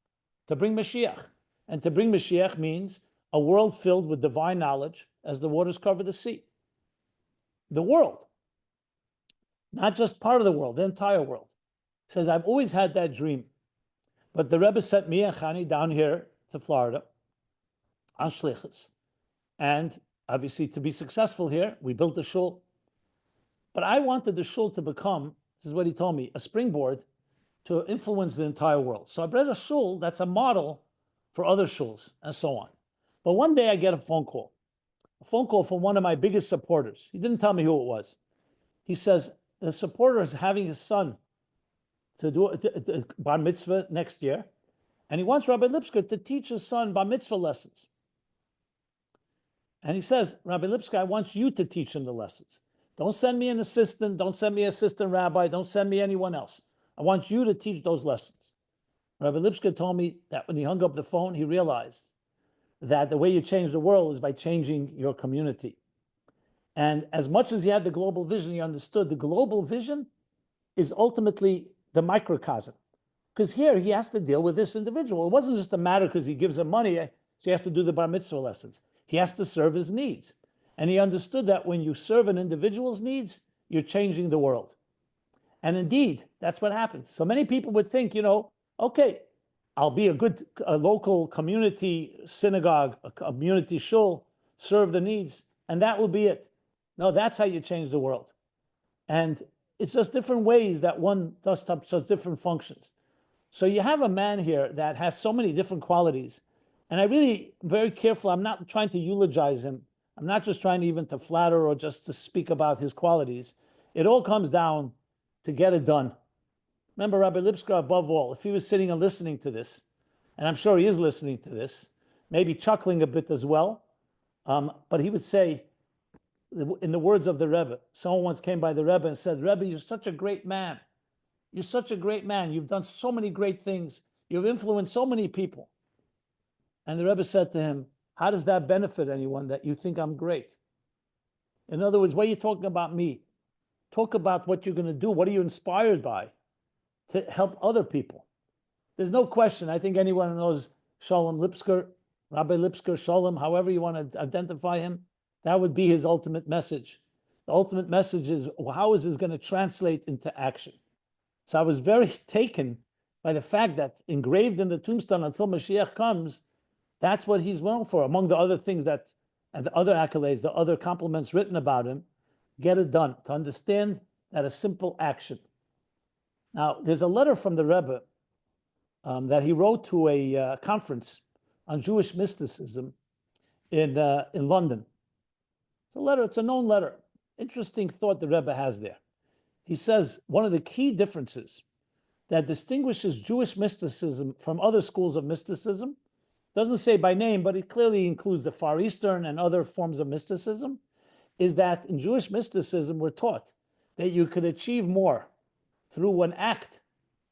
to bring Mashiach. And to bring Mashiach means a world filled with divine knowledge as the waters cover the sea. The world. Not just part of the world, the entire world. He says, I've always had that dream. But the Rebbe sent me and Chani down here to Florida on shlichus. And obviously, to be successful here, we built the shul. But I wanted the shul to become, this is what he told me, a springboard to influence the entire world. So I built a shul that's a model for other shuls and so on. But one day I get a phone call from one of my biggest supporters. He didn't tell me who it was. He says, the supporter is having his son to do a bar mitzvah next year, and he wants Rabbi Lipskar to teach his son bar mitzvah lessons. And he says, Rabbi Lipskar, I want you to teach him the lessons. Don't send me an assistant. Don't send me an assistant rabbi. Don't send me anyone else. I want you to teach those lessons. Rabbi Lipskar told me that when he hung up the phone, he realized that the way you change the world is by changing your community. And as much as he had the global vision, he understood the global vision is ultimately the microcosm. Because here he has to deal with this individual. It wasn't just a matter because he gives him money, so he has to do the bar mitzvah lessons. He has to serve his needs. And he understood that when you serve an individual's needs, you're changing the world. And indeed, that's what happened. So many people would think, okay, I'll be a local community synagogue, a community shul, serve the needs, and that will be it. No, that's how you change the world. And it's just different ways that one does such different functions. So you have a man here that has so many different qualities. And I really, very careful, I'm not trying to eulogize him. I'm not just trying even to flatter or just to speak about his qualities. It all comes down to get it done. Remember, Rabbi Lipskar, above all, if he was sitting and listening to this, and I'm sure he is listening to this, maybe chuckling a bit as well, but he would say, in the words of the Rebbe, someone once came by the Rebbe and said, Rebbe, you're such a great man. You're such a great man. You've done so many great things. You've influenced so many people. And the Rebbe said to him, how does that benefit anyone that you think I'm great? In other words, what are you talking about me? Talk about what you're going to do. What are you inspired by to help other people? There's no question. I think anyone who knows Sholom Lipskar, Rabbi Lipskar, Sholom, however you want to identify him, that would be his ultimate message. The ultimate message is, how is this going to translate into action? So I was very taken by the fact that engraved in the tombstone until Mashiach comes, that's what he's known for. Among the other things that, and the other accolades, the other compliments written about him, get it done, to understand that a simple action. Now, there's a letter from the Rebbe that he wrote to a conference on Jewish mysticism in London. It's a known letter. Interesting thought the Rebbe has there. He says one of the key differences that distinguishes Jewish mysticism from other schools of mysticism, doesn't say by name, but it clearly includes the Far Eastern and other forms of mysticism, is that in Jewish mysticism we're taught that you could achieve more through an act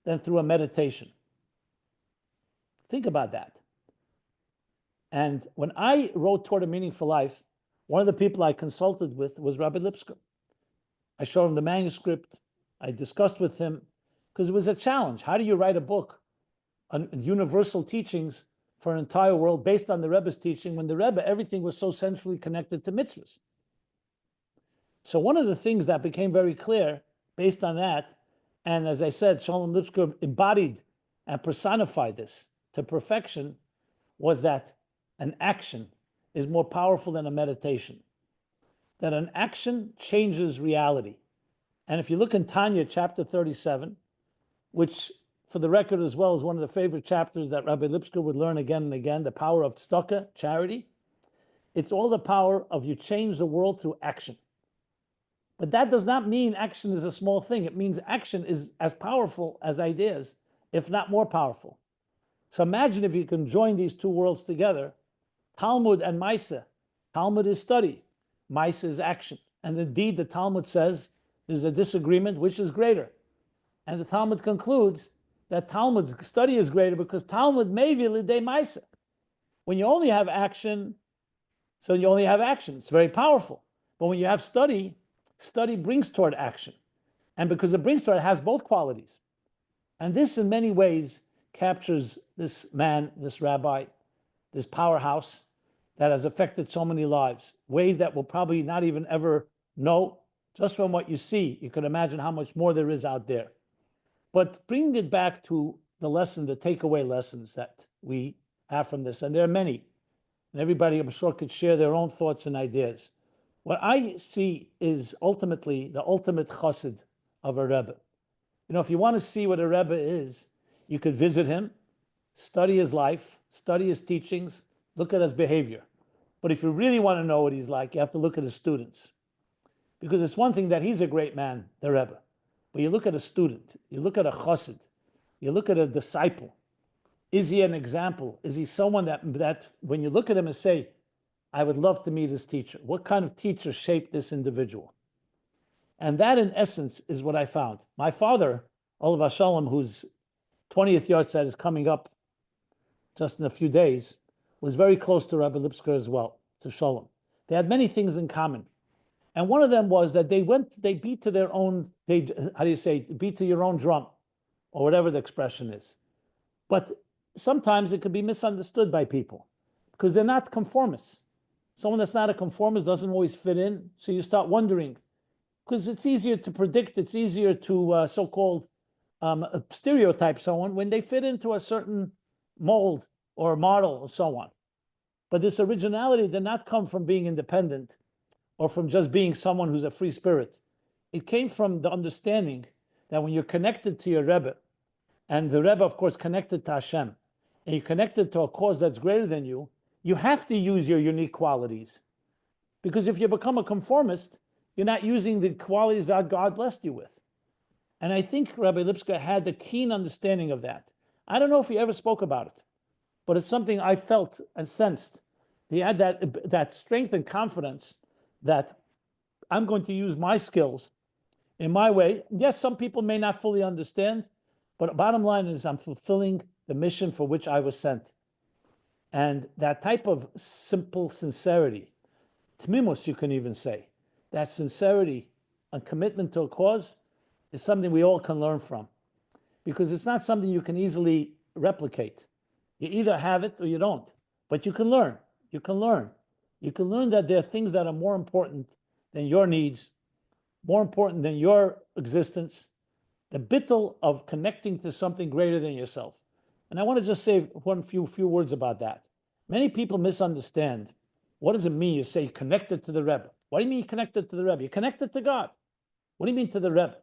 than through a meditation. Think about that. And when I wrote Toward a Meaningful Life, one of the people I consulted with was Rabbi Lipskar. I showed him the manuscript. I discussed with him, because it was a challenge. How do you write a book on universal teachings for an entire world based on the Rebbe's teaching, when the Rebbe, everything was so centrally connected to mitzvahs? So one of the things that became very clear based on that, and as I said, Sholom Lipskar embodied and personified this to perfection, was that an action is more powerful than a meditation. That an action changes reality. And if you look in Tanya, chapter 37, which for the record as well is one of the favorite chapters that Rabbi Lipskar would learn again and again, the power of tzedakah, charity, it's all the power of you change the world through action. But that does not mean action is a small thing. It means action is as powerful as ideas, if not more powerful. So imagine if you can join these two worlds together, Talmud and Maisa. Talmud is study, Maisa is action. And indeed, the Talmud says there's a disagreement, which is greater. And the Talmud concludes that Talmud study is greater because Talmud may be lidei Maisa. When you only have action, so you only have action. It's very powerful. But when you have study, study brings toward action. And because it brings toward, it has both qualities. And this in many ways captures this man, this rabbi, this powerhouse that has affected so many lives, ways that we'll probably not even ever know. Just from what you see, you can imagine how much more there is out there. But bringing it back to the lesson, the takeaway lessons that we have from this, and there are many. and everybody, I'm sure, could share their own thoughts and ideas. What I see is ultimately the ultimate chassid of a Rebbe. If you want to see what a Rebbe is, you could visit him, study his life, study his teachings, look at his behavior. But if you really want to know what he's like, you have to look at his students. Because it's one thing that he's a great man, the Rebbe. But you look at a student, you look at a chassid, you look at a disciple. Is he an example? Is he someone that when you look at him and say, I would love to meet his teacher? What kind of teacher shaped this individual? And that, in essence, is what I found. My father, Rabbi Sholom, whose 20th yahrzeit is coming up just in a few days, was very close to Rabbi Lipskar as well, to Sholom. They had many things in common. And one of them was that they beat to their own, beat to your own drum, or whatever the expression is. But sometimes it could be misunderstood by people because they're not conformists. Someone that's not a conformist doesn't always fit in. So you start wondering, because it's easier to predict, it's easier to so-called stereotype someone when they fit into a certain mold or model and so on. But this originality did not come from being independent or from just being someone who's a free spirit. It came from the understanding that when you're connected to your Rebbe, and the Rebbe, of course, connected to Hashem, and you're connected to a cause that's greater than you, you have to use your unique qualities. Because if you become a conformist, you're not using the qualities that God blessed you with. And I think Rabbi Lipskar had the keen understanding of that. I don't know if he ever spoke about it, but it's something I felt and sensed. He had that strength and confidence that I'm going to use my skills in my way. Yes, some people may not fully understand, but bottom line is I'm fulfilling the mission for which I was sent. And that type of simple sincerity, tmimus you can even say, that sincerity and commitment to a cause is something we all can learn from. Because it's not something you can easily replicate. You either have it or you don't. But you can learn. You can learn. You can learn that there are things that are more important than your needs, more important than your existence, the bittul of connecting to something greater than yourself. And I want to just say few words about that. Many people misunderstand. What does it mean? You say connected to the Rebbe. What do you mean connected to the Rebbe? You're connected to God. What do you mean to the Rebbe?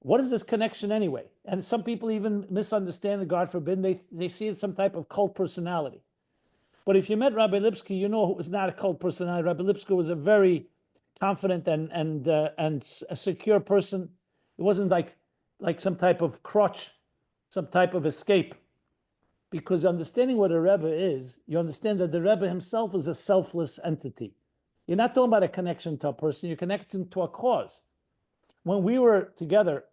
What is this connection anyway? And some people even misunderstand, God forbid, they see it as some type of cult personality. But if you met Rabbi Lipskar, you know it was not a cult personality. Rabbi Lipskar was a very confident and a secure person. It wasn't like some type of crutch, some type of escape. Because understanding what a Rebbe is, you understand that the Rebbe himself is a selfless entity. You're not talking about a connection to a person, you're connecting to a cause. When we were together,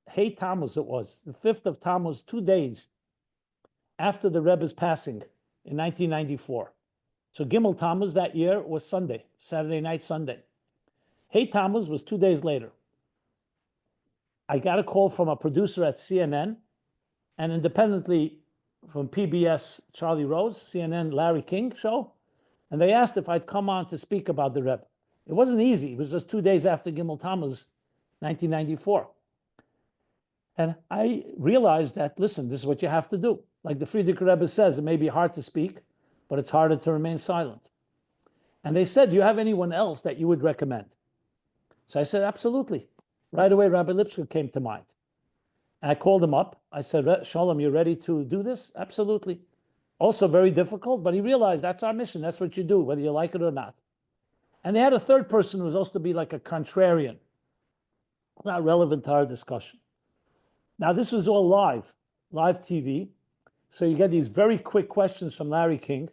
Hey Tammuz it was, the 5th of Tammuz, 2 days after the Rebbe's passing in 1994. So Gimel Tammuz that year was Sunday, Saturday night, Sunday. Hey Tammuz was 2 days later. I got a call from a producer at CNN and independently from PBS, Charlie Rose, CNN, Larry King show, and they asked if I'd come on to speak about the Rebbe. It wasn't easy. It was just 2 days after Gimel Tammuz, 1994. And I realized that, listen, this is what you have to do. Like the Frierdiker Rebbe says, it may be hard to speak, but it's harder to remain silent. And they said, do you have anyone else that you would recommend? So I said, absolutely. Right away, Rabbi Lipskar came to mind. And I called him up. I said, Sholom, you ready to do this? Absolutely. Also very difficult, but he realized that's our mission. That's what you do, whether you like it or not. And they had a third person who was supposed to be like a contrarian, not relevant to our discussion. Now, this was all live TV. So you get these very quick questions from Larry King.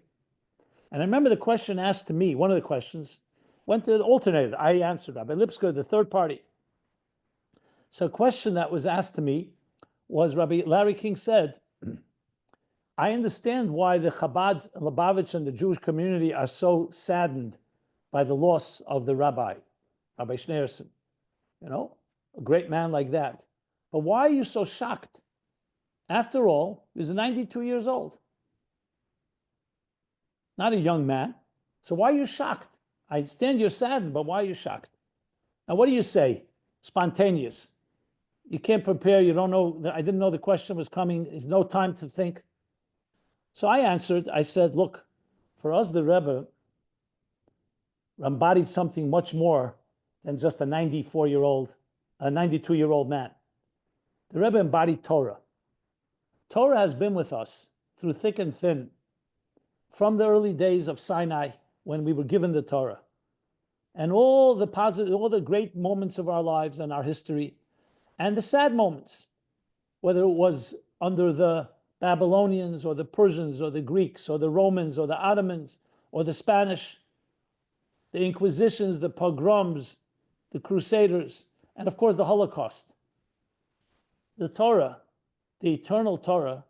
And I remember the question asked to me, one of the questions, went to an alternator. I answered, Rabbi Lipskar, the third party. So a question that was asked to me was, Larry King said, I understand why the Chabad, Lubavitch, and the Jewish community are so saddened by the loss of the Rabbi Schneerson. You know, a great man like that. But why are you so shocked? After all, he was 92 years old. Not a young man. So why are you shocked? I understand you're saddened, but why are you shocked? Now, what do you say? Spontaneous. You can't prepare. You don't know. I didn't know the question was coming. There's no time to think. So I answered. I said, look, For us, the Rebbe embodied something much more than just a 92-year-old man. The Rebbe embodied Torah. Torah has been with us through thick and thin from the early days of Sinai when we were given the Torah. And all the great moments of our lives and our history, and the sad moments, whether it was under the Babylonians or the Persians or the Greeks or the Romans or the Ottomans or the Spanish, the Inquisitions, the pogroms, the Crusaders, and of course the Holocaust. The Torah, the eternal Torah,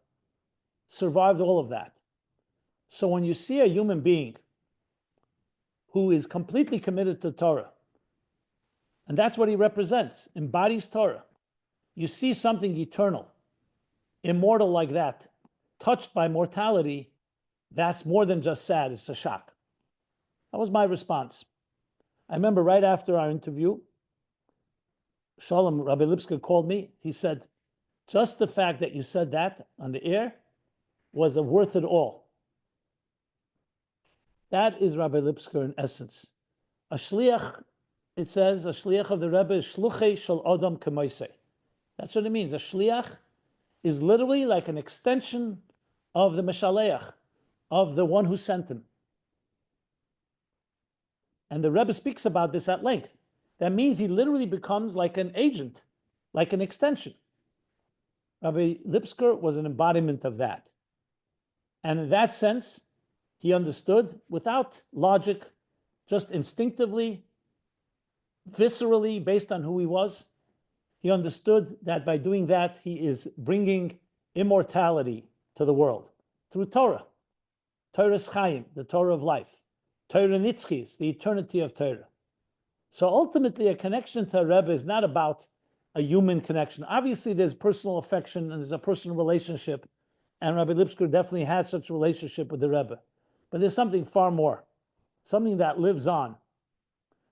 survived all of that. So when you see a human being who is completely committed to Torah, and that's what he represents, embodies Torah, you see something eternal, immortal like that, touched by mortality, that's more than just sad, it's a shock. That was my response. I remember right after our interview, Rabbi Lipskar called me. He said, just the fact that you said that on the air was worth it all. That is Rabbi Lipskar in essence. A shliach, it says, a shliach of the Rebbe is shluchei shel adam k'moisei. That's what it means. A shliach is literally like an extension of the Meshaleach, of the one who sent him. And the Rebbe speaks about this at length. That means he literally becomes like an agent, like an extension. Rabbi Lipskar was an embodiment of that. And in that sense, he understood without logic, just instinctively, viscerally, based on who he was, he understood that by doing that, he is bringing immortality to the world through Torah. Torah's Chaim, the Torah of life. Torah Nitzchis, the eternity of Torah. So ultimately, a connection to a Rebbe is not about a human connection. Obviously, there's personal affection and there's a personal relationship, and Rabbi Lipskar definitely has such a relationship with the Rebbe. But there's something far more, something that lives on.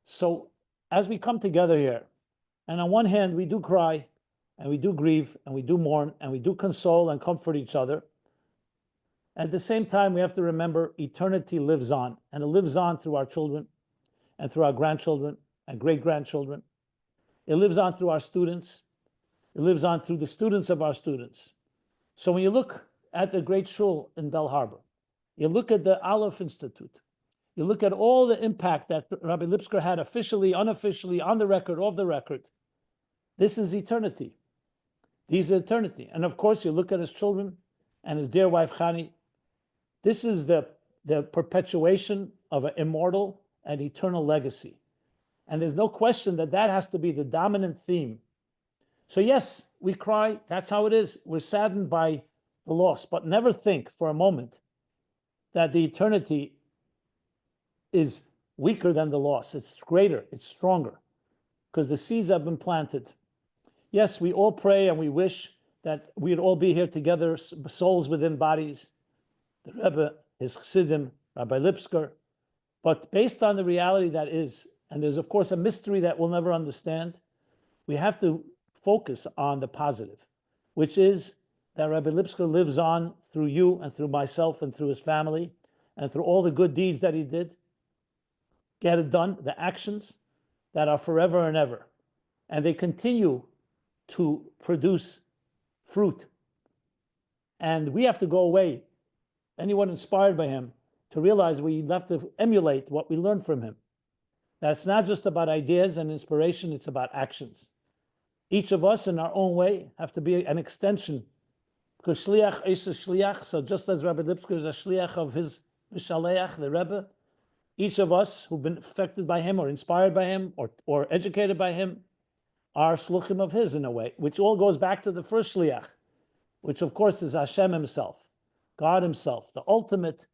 So as we come together here, and on one hand, we do cry, and we do grieve, and we do mourn, and we do console and comfort each other. At the same time, we have to remember eternity lives on, and it lives on through our children, and through our grandchildren, and great-grandchildren. It lives on through our students. It lives on through the students of our students. So when you look at the great shul in Bell Harbor, you look at the Aleph Institute, you look at all the impact that Rabbi Lipskar had officially, unofficially, on the record, off the record. This is eternity. These are eternity. And of course, you look at his children and his dear wife, Chani. This is the perpetuation of an immortal and eternal legacy. And there's no question that that has to be the dominant theme. So yes, we cry. That's how it is. We're saddened by the loss, but never think for a moment that the eternity is weaker than the loss. It's greater, it's stronger, because the seeds have been planted. Yes, we all pray and we wish that we'd all be here together, souls within bodies, the Rebbe, his Chassidim, Rabbi Lipskar, but based on the reality that is, and there's of course a mystery that we'll never understand, we have to focus on the positive, which is that Rabbi Lipskar lives on through you and through myself and through his family and through all the good deeds that he did. Get it done, the actions that are forever and ever. And they continue to produce fruit. And we have to go away, anyone inspired by him, to realize we have to emulate what we learned from him. That it's not just about ideas and inspiration, it's about actions. Each of us in our own way have to be an extension. Because shliach is a shliach, so just as Rabbi Lipskar is a shliach of his Mishaleach, the Rebbe, each of us who've been affected by him or inspired by him or educated by him are shluchim of his in a way, which all goes back to the first shliach, which of course is Hashem himself, God himself, the ultimate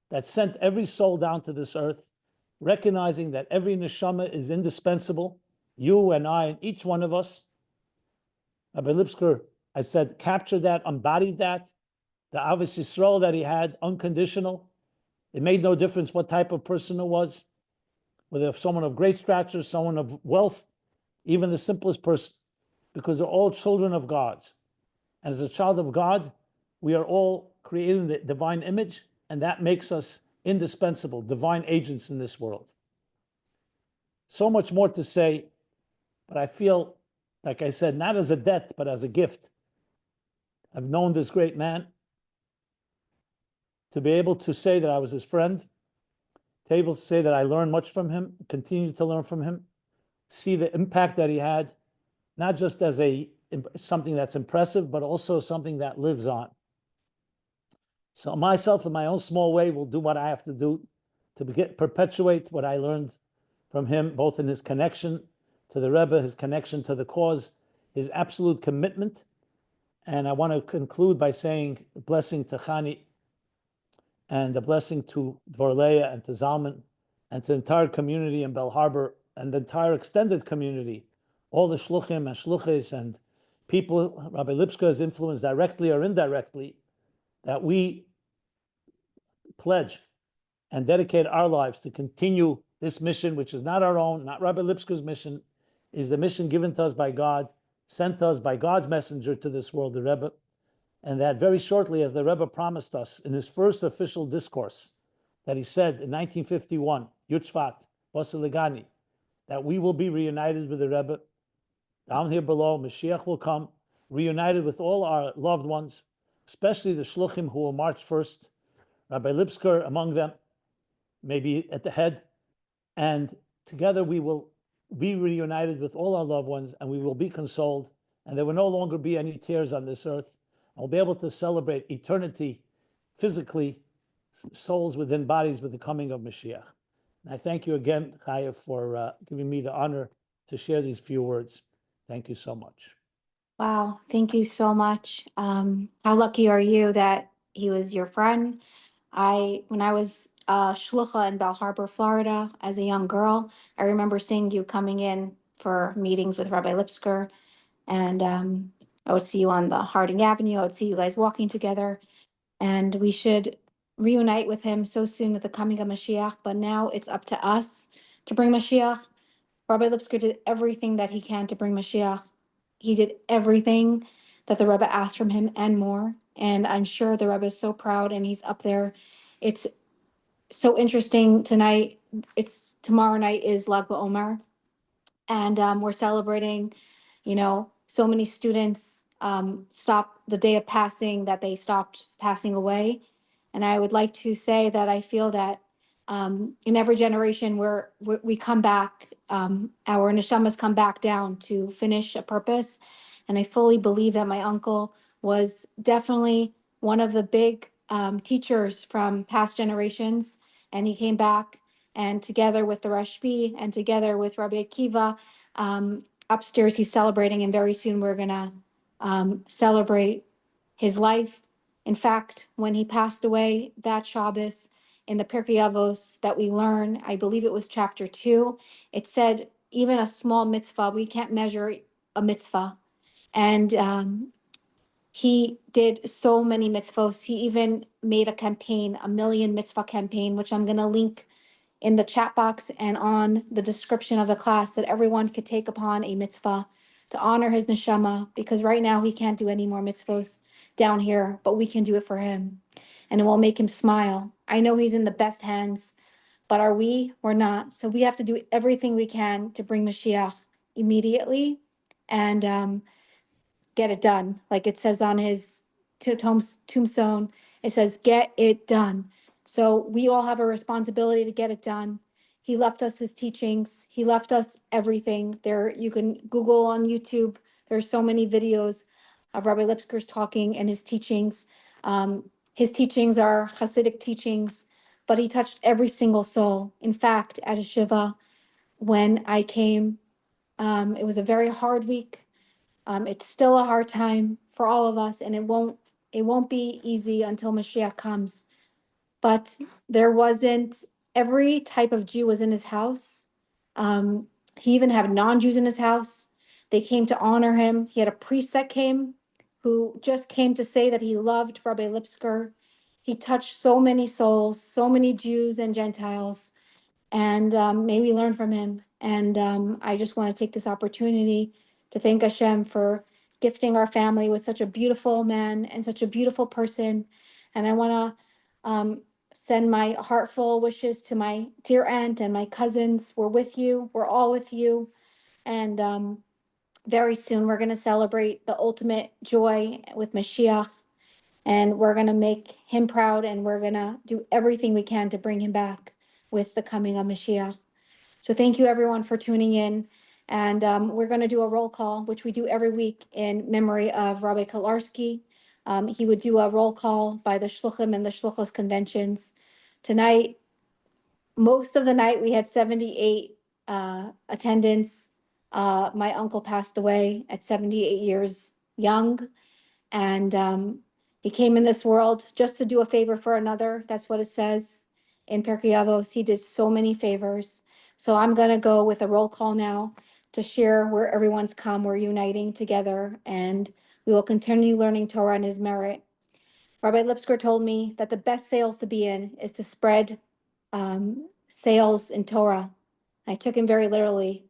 that sent every soul down to this earth, recognizing that every neshama is indispensable, you and I and each one of us. Rabbi Lipskar, I said, captured that, embodied that, the Avos Yisrael that he had, unconditional. It made no difference what type of person it was, whether someone of great stature, someone of wealth, even the simplest person, because they're all children of God. And as a child of God, we are all created in the divine image, and that makes us indispensable, divine agents in this world. So much more to say, but I feel, like I said, not as a debt, but as a gift. I've known this great man. To be able to say that I was his friend, to be able to say that I learned much from him, continue to learn from him, see the impact that he had, not just as something that's impressive, but also something that lives on. So myself, in my own small way, will do what I have to do to perpetuate what I learned from him, both in his connection to the Rebbe, his connection to the cause, his absolute commitment. And I want to conclude by saying a blessing to Chani and a blessing to Dvorleah and to Zalman and to the entire community in Bell Harbor and the entire extended community, all the shluchim and shluchis and people Rabbi Lipskar has influenced directly or indirectly, that we pledge and dedicate our lives to continue this mission, which is not our own, not Rabbi Lipskar's mission, is the mission given to us by God, sent to us by God's messenger to this world, the Rebbe, and that very shortly, as the Rebbe promised us in his first official discourse, that he said in 1951, Yutzvat, Basiligani, that we will be reunited with the Rebbe. Down here below, Mashiach will come, reunited with all our loved ones, especially the shluchim who will march first, Rabbi Lipskar among them, maybe at the head, and together we will be reunited with all our loved ones, and we will be consoled, and there will no longer be any tears on this earth. We'll be able to celebrate eternity physically, souls within bodies, with the coming of Mashiach. And I thank you again, Chaya, for giving me the honor to share these few words. Thank you so much. Wow, thank you so much. How lucky are you that he was your friend? When I was shlucha in Bell Harbor, Florida, as a young girl, I remember seeing you coming in for meetings with Rabbi Lipskar, and I would see you on the Harding Avenue. I would see you guys walking together, and we should reunite with him so soon with the coming of Mashiach. But now it's up to us to bring Mashiach. Rabbi Lipskar did everything that he can to bring Mashiach. He did everything that the Rebbe asked from him and more. And I'm sure the Rebbe is so proud, and he's up there. It's so interesting tonight. Tomorrow night is Omer, and we're celebrating, so many students stopped the day of passing, that they stopped passing away. And I would like to say that I feel that in every generation we come back, our neshamas come back down to finish a purpose. And I fully believe that my uncle was definitely one of the big teachers from past generations. And he came back, and together with the Rashbi and together with Rabbi Akiva, upstairs he's celebrating, and very soon we're going to celebrate his life. In fact, when he passed away, that Shabbos, in the Pirkei Avos that we learn, I believe it was chapter 2, it said even a small mitzvah, we can't measure a mitzvah. And he did so many mitzvahs. He even made a campaign, a million mitzvah campaign, which I'm going to link in the chat box and on the description of the class, that everyone could take upon a mitzvah to honor his neshama, because right now he can't do any more mitzvahs down here, but we can do it for him, and it will make him smile. I know he's in the best hands, but are we? We're not. So we have to do everything we can to bring Mashiach immediately, and get it done. Like it says on his tombstone, it says, get it done. So we all have a responsibility to get it done. He left us his teachings. He left us everything. You can Google on YouTube. There's so many videos of Rabbi Lipskar's talking and his teachings. His teachings are Hasidic teachings, but he touched every single soul. In fact, at a Shiva, when I came, it was a very hard week. It's still a hard time for all of us, and it won't be easy until Mashiach comes. But every type of Jew was in his house. He even had non-Jews in his house. They came to honor him. He had a priest that came, who just came to say that he loved Rabbi Lipskar. He touched so many souls, so many Jews and Gentiles, and may we learn from him. And I just want to take this opportunity to thank Hashem for gifting our family with such a beautiful man and such a beautiful person. And I want to send my heartful wishes to my dear aunt and my cousins. We're with you. We're all with you. And very soon we're going to celebrate the ultimate joy with Mashiach. And we're going to make him proud. And we're going to do everything we can to bring him back with the coming of Mashiach. So thank you, everyone, for tuning in. And we're going to do a roll call, which we do every week in memory of Rabbi Kolarski. He would do a roll call by the Shluchim and the Shluchos conventions. Tonight, most of the night, we had 78 attendants. My uncle passed away at 78 years young. And he came in this world just to do a favor for another. That's what it says in Pirkei Avos. He did so many favors. So I'm going to go with a roll call now to share where everyone's come. We're uniting together, and we will continue learning Torah and his merit. Rabbi Lipskar told me that the best sales to be in is to spread sales in Torah. I took him very literally,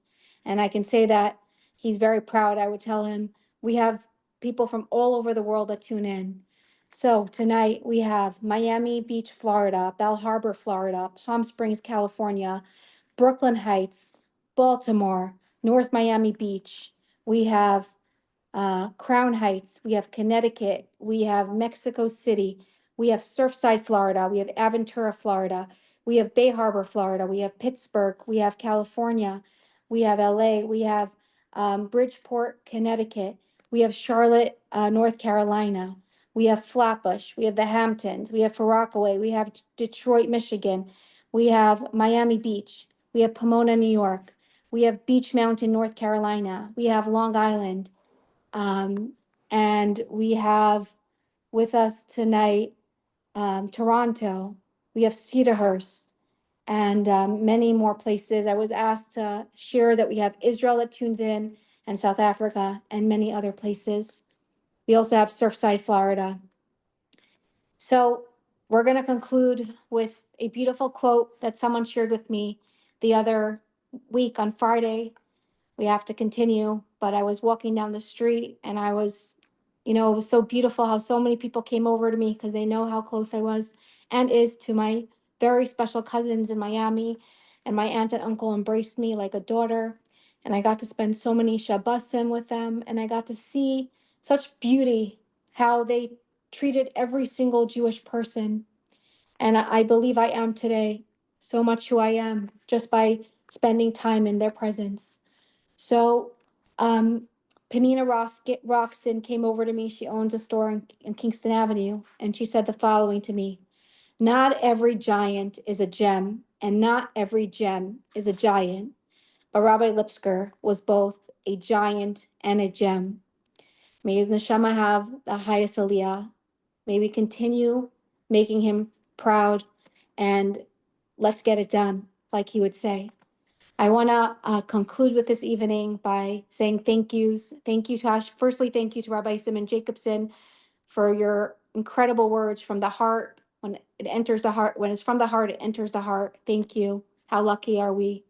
and I can say that he's very proud. I would tell him, we have people from all over the world that tune in. So tonight we have Miami Beach, Florida, Bell Harbor, Florida, Palm Springs, California, Brooklyn Heights, Baltimore, North Miami Beach. We have Crown Heights, we have Connecticut, we have Mexico City, we have Surfside, Florida, we have Aventura, Florida, we have Bay Harbor, Florida, we have Pittsburgh, we have California, we have LA, we have Bridgeport, Connecticut, we have Charlotte, North Carolina, we have Flatbush, we have the Hamptons, we have Far Rockaway, we have Detroit, Michigan, we have Miami Beach, we have Pomona, New York, we have Beach Mountain, North Carolina, we have Long Island, and we have with us tonight Toronto, we have Cedarhurst, and many more places. I was asked to share that we have Israel that tunes in, and South Africa, and many other places. We also have Surfside, Florida. So we're going to conclude with a beautiful quote that someone shared with me the other week on Friday. We have to continue, but I was walking down the street and I was, it was so beautiful how so many people came over to me because they know how close I was and is to my very special cousins in Miami. And my aunt and uncle embraced me like a daughter. And I got to spend so many Shabbosim with them. And I got to see such beauty, how they treated every single Jewish person. And I believe I am today so much who I am just by spending time in their presence. So Panina Roxon came over to me. She owns a store in Kingston Avenue. And she said the following to me: not every giant is a gem, and not every gem is a giant. But Rabbi Lipskar was both a giant and a gem. May his neshama have the highest aliyah. May we continue making him proud, and let's get it done, like he would say. I want to conclude with this evening by saying thank yous. Thank you to firstly, thank you to Rabbi Simonjacobson for your incredible words from the heart. When it enters the heart, when it's from the heart, it enters the heart. Thank you. How lucky are we?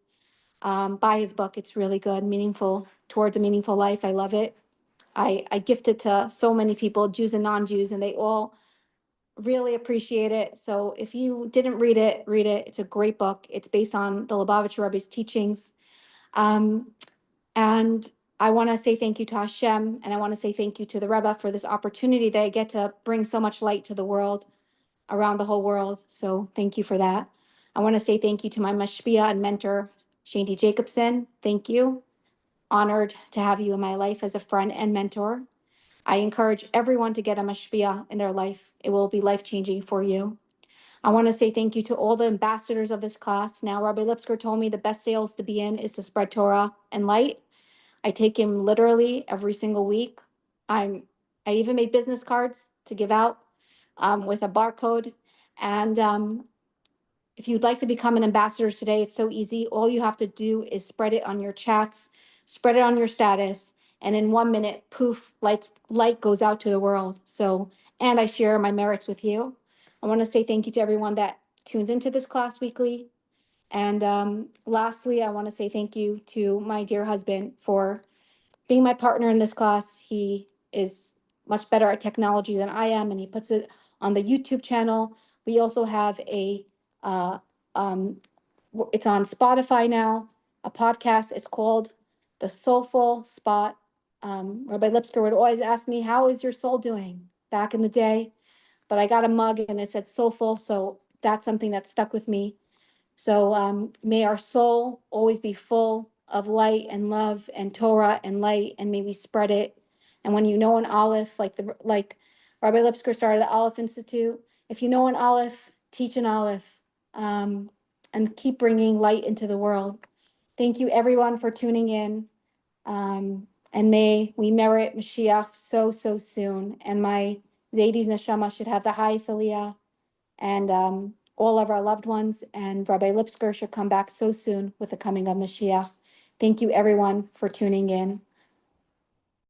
Buy his book. It's really good, meaningful, Towards a Meaningful Life. I love it. I gift it to so many people, Jews and non-Jews, and they all really appreciate it. So if you didn't read it, read it. It's a great book. It's based on the Lubavitcher Rebbe's teachings. And I want to say thank you to Hashem, and I want to say thank you to the Rebbe for this opportunity that I get to bring so much light to the world, around the whole world. So thank you for that. I want to say thank you to my mashpia and mentor, Shandy Jacobson. Thank you. Honored to have you in my life as a friend and mentor. I encourage everyone to get a mashpia in their life. It will be life-changing for you. I want to say thank you to all the ambassadors of this class. Now, Rabbi Lipskar told me the best sales to be in is to spread Torah and light. I take him literally every single week. I even made business cards to give out with a barcode. And if you'd like to become an ambassador today, it's so easy. All you have to do is spread it on your chats, spread it on your status, and in 1 minute, poof, light goes out to the world. So, and I share my merits with you. I want to say thank you to everyone that tunes into this class weekly. And lastly, I want to say thank you to my dear husband for being my partner in this class. He is much better at technology than I am, and he puts it on the YouTube channel We also have it's on Spotify now, a podcast. It's called The Soulful Spot. Rabbi Lipskar would always ask me, how is your soul doing back in the day? But I got a mug and it said soulful. So that's something that stuck with me. So may our soul always be full of light and love and Torah and light, and may we spread it. And when you know an Aleph, like Rabbi Lipsker started the Aleph Institute, if you know an Aleph, teach an Aleph, and keep bringing light into the world. Thank you everyone for tuning in. And may we merit Mashiach so soon. And my Zadie's neshama should have the highest aliyah, and all of our loved ones. And Rabbi Lipsker should come back so soon with the coming of Mashiach. Thank you, everyone, for tuning in.